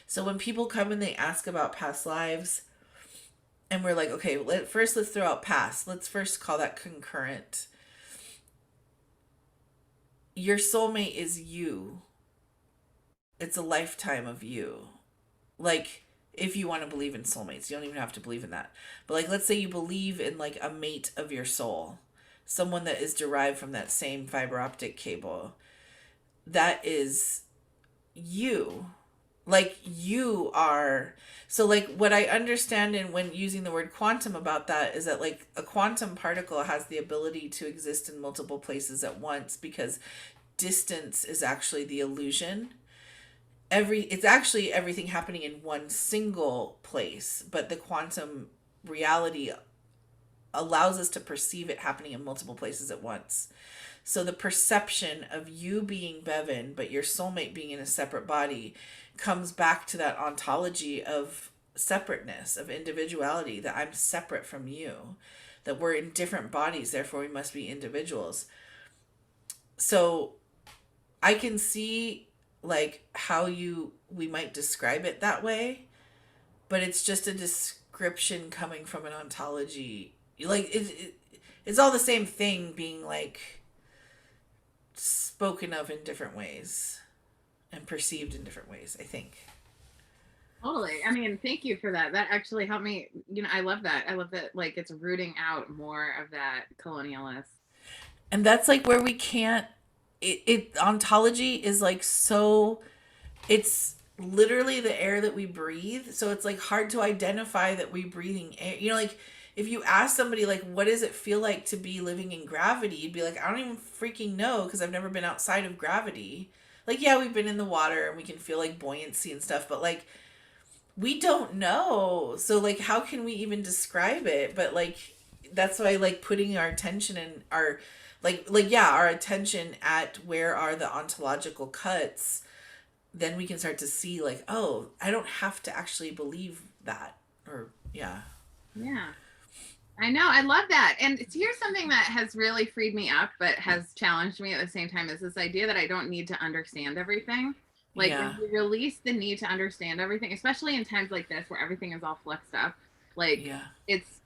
So when people come and they ask about past lives, and we're like, okay, let's throw out past. Let's first call that concurrent. Your soulmate is you. It's a lifetime of you. Like, if you want to believe in soulmates, you don't even have to believe in that. But like, let's say you believe in like a mate of your soul, someone that is derived from that same fiber optic cable. That is you. Like you are. So like what I understand in when using the word quantum about that is that like a quantum particle has the ability to exist in multiple places at once because distance is actually the illusion. It's actually everything happening in one single place, but the quantum reality allows us to perceive it happening in multiple places at once. So the perception of you being Bevin, but your soulmate being in a separate body, comes back to that ontology of separateness, of individuality, that I'm separate from you, that we're in different bodies, therefore we must be individuals. So I can see like how we might describe it that way, but it's just a description coming from an ontology. Like it's all the same thing being like spoken of in different ways and perceived in different ways, I think. Totally. I mean, thank you for that. That actually helped me. I love that. I love that, like, it's rooting out more of that colonialist. And that's like where we can't, ontology is like so, it's literally the air that we breathe. So it's like hard to identify that we breathing air. Like if you ask somebody like, what does it feel like to be living in gravity? You'd be like, I don't even freaking know because I've never been outside of gravity. Like, yeah, we've been in the water and we can feel like buoyancy and stuff, but like, we don't know. So like, how can we even describe it? But like, that's why like putting our attention and our, yeah, our attention at where are the ontological cuts, then we can start to see like, oh, I don't have to actually believe that. Or yeah. Yeah. I know. I love that. And here's something that has really freed me up, but has challenged me at the same time, is this idea that I don't need to understand everything. Like Yeah. when you release the need to understand everything, especially in times like this where everything is all flexed up, like Yeah. it's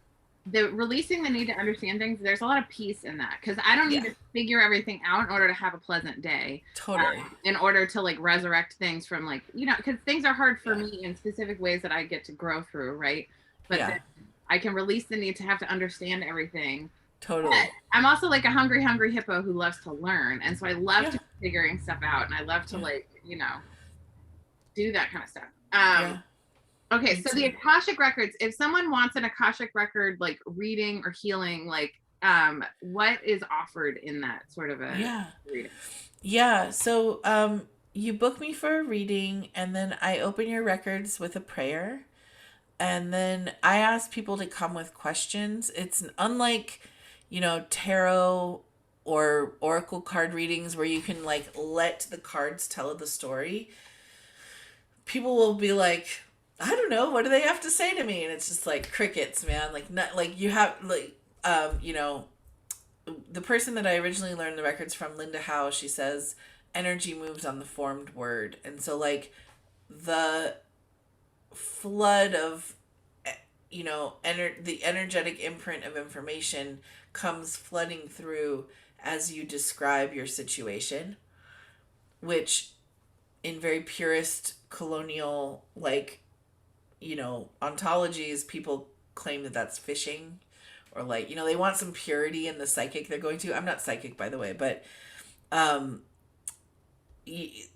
the releasing the need to understand things. There's a lot of peace in that because I don't need to figure everything out in order to have a pleasant day. Totally. In order to like resurrect things from like, because things are hard for me in specific ways that I get to grow through, right? But I can release the need to have to understand everything. Totally. But I'm also like a hungry hippo who loves to learn. And so I love to figuring stuff out, and I love to like, do that kind of stuff. Okay, so the Akashic Records, if someone wants an Akashic Record like reading or healing, like what is offered in that sort of a reading? Yeah, so you book me for a reading and then I open your records with a prayer. And then I ask people to come with questions. It's unlike, tarot or oracle card readings where you can like let the cards tell the story. People will be like, I don't know, what do they have to say to me? And it's just like crickets, man. Like not like you have like the person that I originally learned the records from, Linda Howe, she says energy moves on the formed word. And so like the flood of the energetic imprint of information comes flooding through as you describe your situation, which in very purist colonial ontologies, people claim that that's fishing, or like they want some purity in the psychic they're going to. I'm not psychic, by the way, but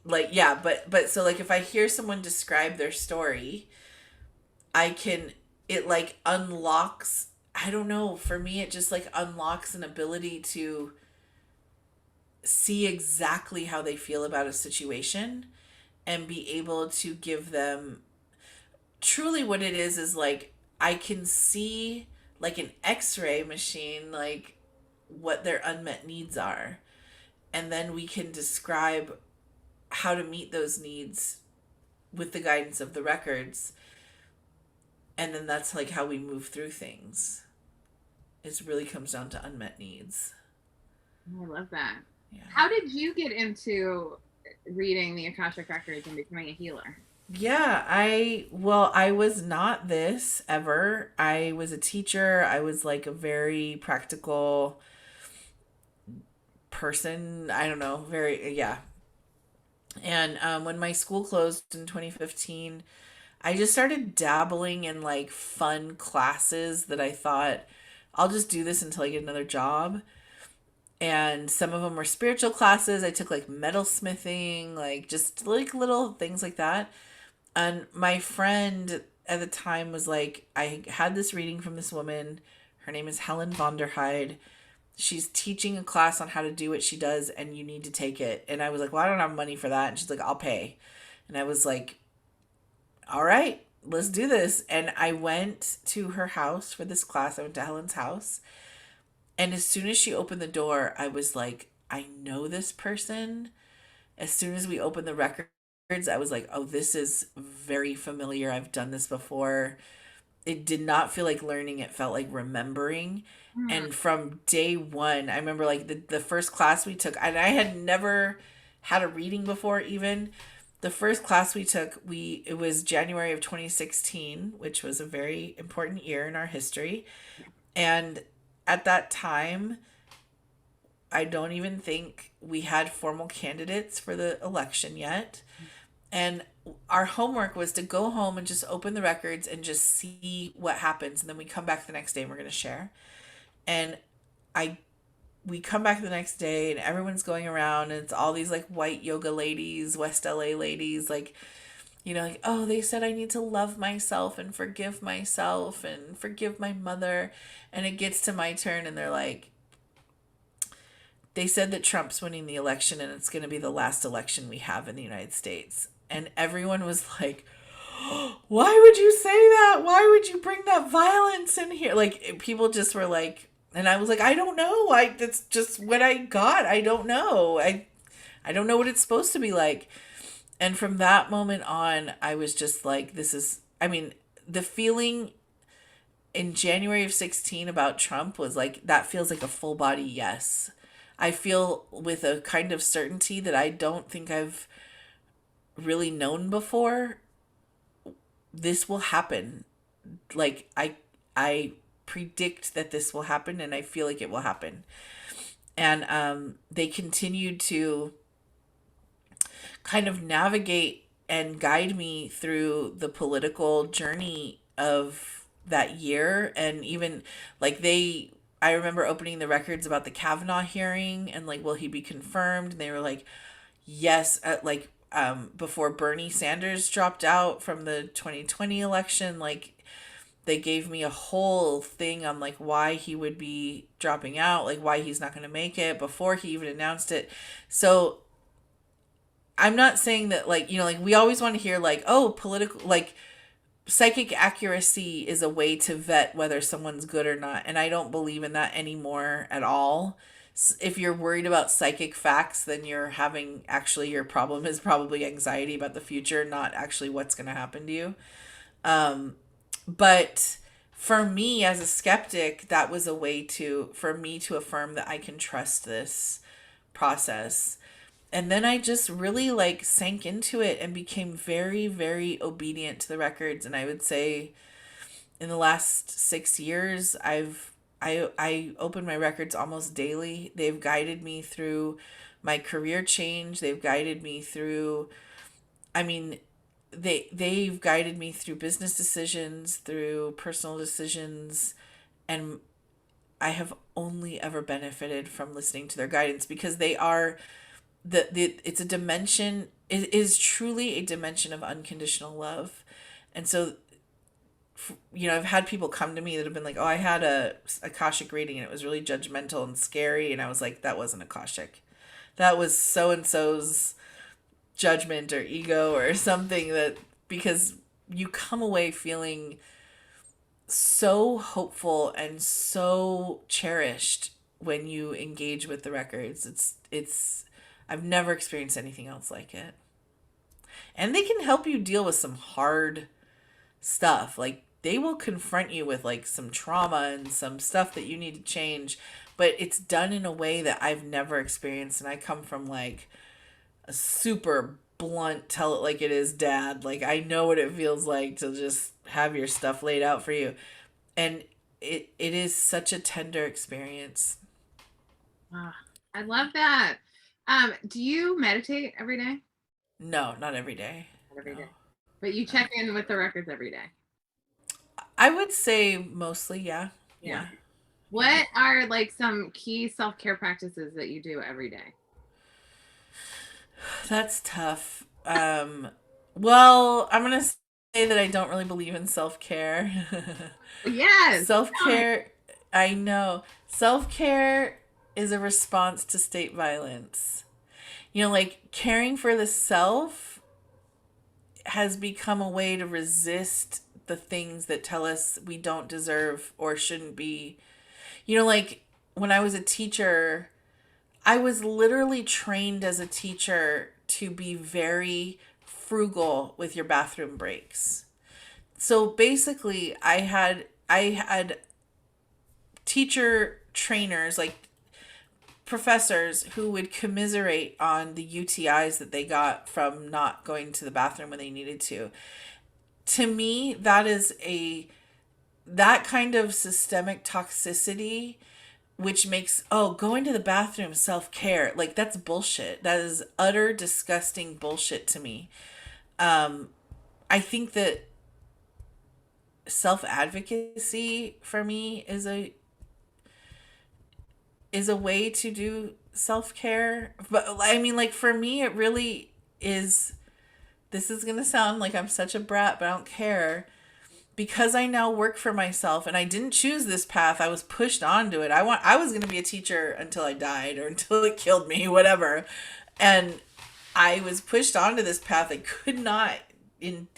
but so like if I hear someone describe their story, it like unlocks, I don't know, for me it just like unlocks an ability to see exactly how they feel about a situation and be able to give them truly what it is like I can see like an x-ray machine like what their unmet needs are, and then we can describe how to meet those needs with the guidance of the records. And then that's like how we move through things. It really comes down to unmet needs. I love that. Yeah. How did you get into reading the Akashic Records and becoming a healer? Yeah, I was not this ever. I was a teacher. I was like a very practical person. I don't know, very, yeah. And when my school closed in 2015, I just started dabbling in like fun classes that I thought I'll just do this until I get another job. And some of them were spiritual classes. I took like metalsmithing, like just like little things like that. And my friend at the time was like, I had this reading from this woman. Her name is Helen Vonderheide. She's teaching a class on how to do what she does, and you need to take it. And I was like, well, I don't have money for that. And she's like, I'll pay. And I was like, all right, let's do this. And I went to her house for this class. I went to Helen's house. And as soon as she opened the door, I was like, I know this person. As soon as we opened the records, I was like, oh, this is very familiar. I've done this before. It did not feel like learning, it felt like remembering. Hmm. And from day one, I remember like the first class we took, and I had never had a reading before even. The first class we took, it was January of 2016, which was a very important year in our history. And at that time, I don't even think we had formal candidates for the election yet. And our homework was to go home and just open the records and just see what happens. And then we come back the next day and we're going to share. And I we come back the next day and everyone's going around and it's all these like white yoga ladies, West LA ladies, like, like, oh, they said I need to love myself and forgive myself and forgive my mother. And it gets to my turn and they're like, they said that Trump's winning the election and it's going to be the last election we have in the United States. And everyone was like, why would you say that? Why would you bring that violence in here? Like, people just were like, and I was like, I don't know. That's just what I got. I don't know. I don't know what it's supposed to be like. And from that moment on, I was just like, the feeling in January of 16 about Trump was like, that feels like a full body yes. I feel with a kind of certainty that I don't think I've really known before. This will happen. Like, I predict that this will happen and I feel like it will happen. And they continued to kind of navigate and guide me through the political journey of that year. And even like I remember opening the records about the Kavanaugh hearing and like, will he be confirmed? And they were like, yes, before Bernie Sanders dropped out from the 2020 election, like they gave me a whole thing on like why he would be dropping out, like why he's not going to make it before he even announced it. So I'm not saying that like, like we always want to hear like, oh, political, like psychic accuracy is a way to vet whether someone's good or not. And I don't believe in that anymore at all. If you're worried about psychic facts, then your problem is probably anxiety about the future, not actually what's going to happen to you. But for me as a skeptic, that was a way for me to affirm that I can trust this process. And then I just really like sank into it and became very, very obedient to the records. And I would say in the last 6 years, I open my records almost daily. They've guided me through my career change. They've guided me through, I mean, they've guided me through business decisions, through personal decisions, and I have only ever benefited from listening to their guidance because they are it's a dimension. It is truly a dimension of unconditional love. And so I've had people come to me that have been like, oh, I had a Akashic reading and it was really judgmental and scary, and I was like, that wasn't Akashic, that was so and so's judgment or ego or something. That because you come away feeling so hopeful and so cherished when you engage with the records. It's I've never experienced anything else like it. And they can help you deal with some hard stuff. Like they will confront you with like some trauma and some stuff that you need to change, but it's done in a way that I've never experienced. And I come from like a super blunt, tell it like it is dad. Like I know what it feels like to just have your stuff laid out for you. And it is such a tender experience. Ah, I love that. Do you meditate every day? No, not every day. Not every day. No. But you No. check in with the records every day. I would say mostly, yeah. Yeah. Yeah. Yeah. What are like some key self-care practices that you do every day? That's tough. Well, I'm going to say that I don't really believe in self-care. Yes. Self-care, I know. Self-care is a response to state violence. Like caring for the self has become a way to resist the things that tell us we don't deserve or shouldn't be. Like when I was a teacher, I was literally trained as a teacher to be very frugal with your bathroom breaks. So basically, I had teacher trainers, like professors, who would commiserate on the UTIs that they got from not going to the bathroom when they needed to. To me, that kind of systemic toxicity, which makes, oh, going to the bathroom self-care, like that's bullshit. That is utter disgusting bullshit to me. I think that self-advocacy for me is a way to do self-care. But I mean, like for me it really is. This is going to sound like I'm such a brat, but I don't care. Because I now work for myself and I didn't choose this path, I was pushed onto it. I was going to be a teacher until I died or until it killed me, whatever. And I was pushed onto this path. I could not. In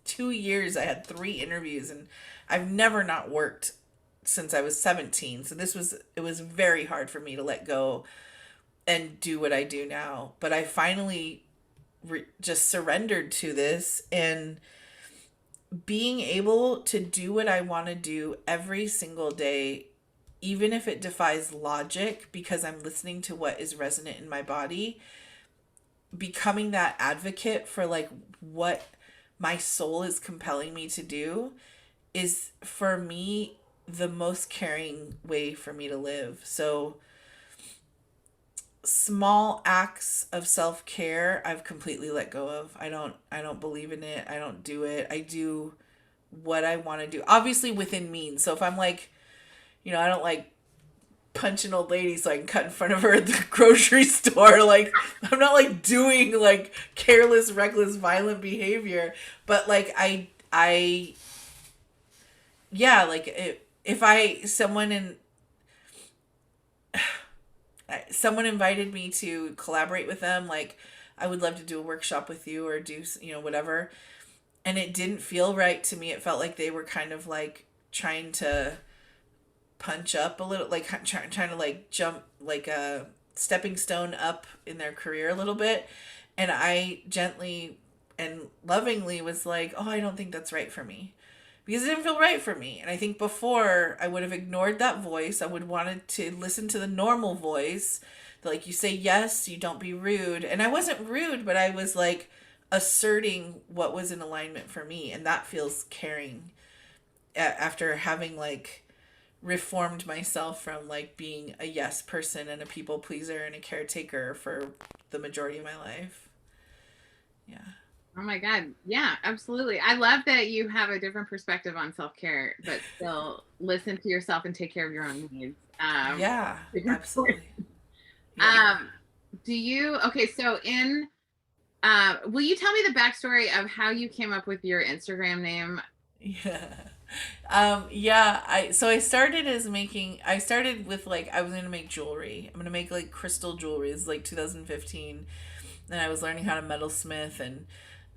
2 years I had 3 interviews, and I've never not worked since I was 17. So it was very hard for me to let go and do what I do now. But I finally just surrendered to this, and being able to do what I want to do every single day, even if it defies logic, because I'm listening to what is resonant in my body, becoming that advocate for like what my soul is compelling me to do is for me the most caring way for me to live. So small acts of self-care I've completely let go of. I don't believe in it. I don't do it. I do what I want to do. Obviously within means. So if I'm like, I don't like punch an old lady so I can cut in front of her at the grocery store. Like I'm not like doing like careless, reckless, violent behavior, but like I yeah, like if someone invited me to collaborate with them, like I would love to do a workshop with you or do whatever, and it didn't feel right to me. It felt like they were kind of like trying to punch up a little, like trying to like jump like a stepping stone up in their career a little bit, and I gently and lovingly was like, oh, I don't think that's right for me, because it didn't feel right for me. And I think before I would have ignored that voice. I would wanted to listen to the normal voice, like you say yes, you don't be rude. And I wasn't rude, but I was like asserting what was in alignment for me, and that feels caring. After having like reformed myself from like being a yes person and a people pleaser and a caretaker for the majority of my life. Yeah. Oh my God. Yeah, absolutely. I love that you have a different perspective on self-care, but still listen to yourself and take care of your own needs. Yeah, absolutely. Yeah. Um, okay, so will you tell me the backstory of how you came up with your Instagram name? Yeah. Yeah, I started with like I was gonna make jewelry. I'm gonna make like crystal jewelry. It's like 2015. And I was learning how to metalsmith, and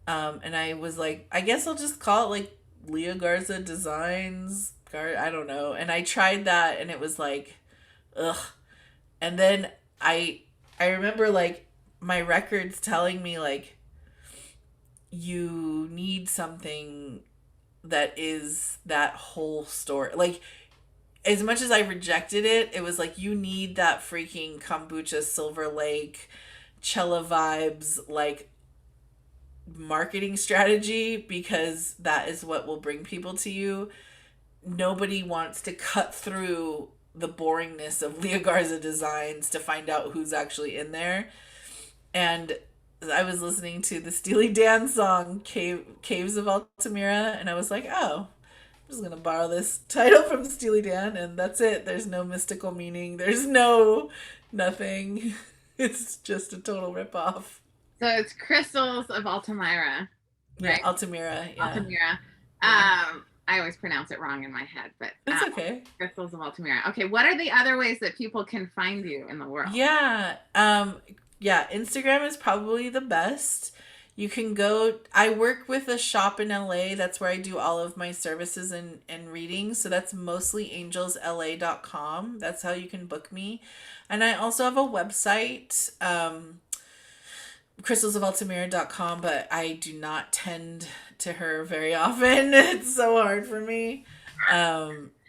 I was like, I guess I'll just call it like Leah Garza Designs. I don't know. And I tried that, and it was like, ugh. And then I remember like my records telling me like you need something that is that whole story. Like, as much as I rejected it, it was like, you need that freaking kombucha Silver Lake Cella vibes, like, marketing strategy, because that is what will bring people to you. Nobody wants to cut through the boringness of Leah Garza designs to find out who's actually in there. And I was listening to the Steely Dan song Caves of Altamira, and I was like, oh, I'm just gonna borrow this title from Steely Dan, and that's it. There's no mystical meaning. There's no nothing. It's just a total ripoff. So it's Crystals of Altamira, Yeah, right? Altamira. Yeah, Altamira. yeah. I always pronounce it wrong in my head, but It's okay. Crystals of Altamira. Okay, what are the other ways that people can find you in the world? Yeah. Yeah, Instagram is probably the best. You can go, I work with a shop in LA. That's where I do all of my services and readings. So that's mostly angelsla.com. That's how you can book me. And I also have a website, crystalsofaltamira.com, but I do not tend to her very often. It's so hard for me.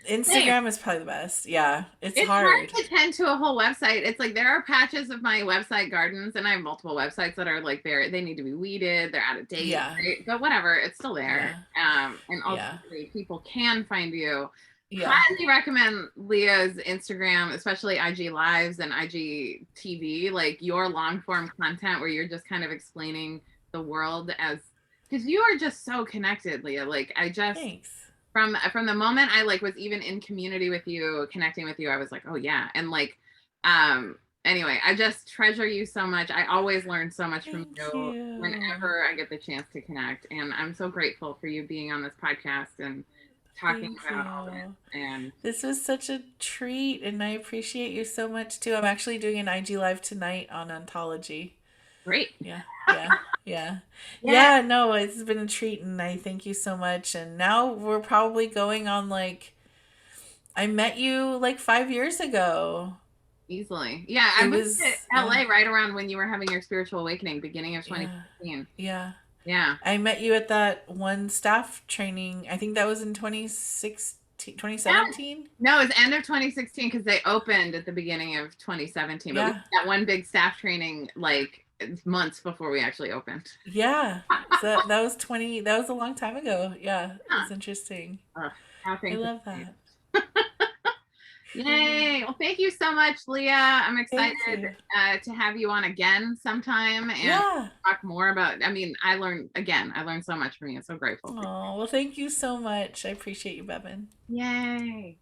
Instagram is probably the best. Yeah, it's hard. To tend to a whole website. It's like there are patches of my website gardens, and I have multiple websites that are like they need to be weeded, they're out of date, Yeah. right? But whatever, it's still there. And ultimately people can find you. Highly recommend Leah's Instagram, especially IG Lives and IG TV, like your long form content where you're just kind of explaining the world as, because you are just so connected, Leah. Like I just Thanks. From the moment I like was even in community with you, connecting with you, I was like, oh yeah. And like anyway, I just treasure you so much. I always learn so much from you whenever I get the chance to connect. And I'm so grateful for you being on this podcast and talking about all that. And this was such a treat, and I appreciate you so much too. I'm actually doing an IG live tonight on Ontology. Great. Yeah, no, it's been a treat, and I thank you so much. And now we're probably going on, like, I met you like 5 years ago. Easily. Yeah, I moved to LA right around when you were having your spiritual awakening, beginning of 2016. Yeah. Yeah. I met you at that one staff training. I think that was in 2017. No, it was end of 2016 because they opened at the beginning of 2017. But we had that one big staff training like months before we actually opened. Yeah. So that was a long time ago. Yeah. It's interesting. I love that. Yay. Well, thank you so much, Leah. I'm excited to have you on again sometime and talk more about, I learned so much from you. So grateful. Oh, well, thank you so much. I appreciate you, Bevin. Yay.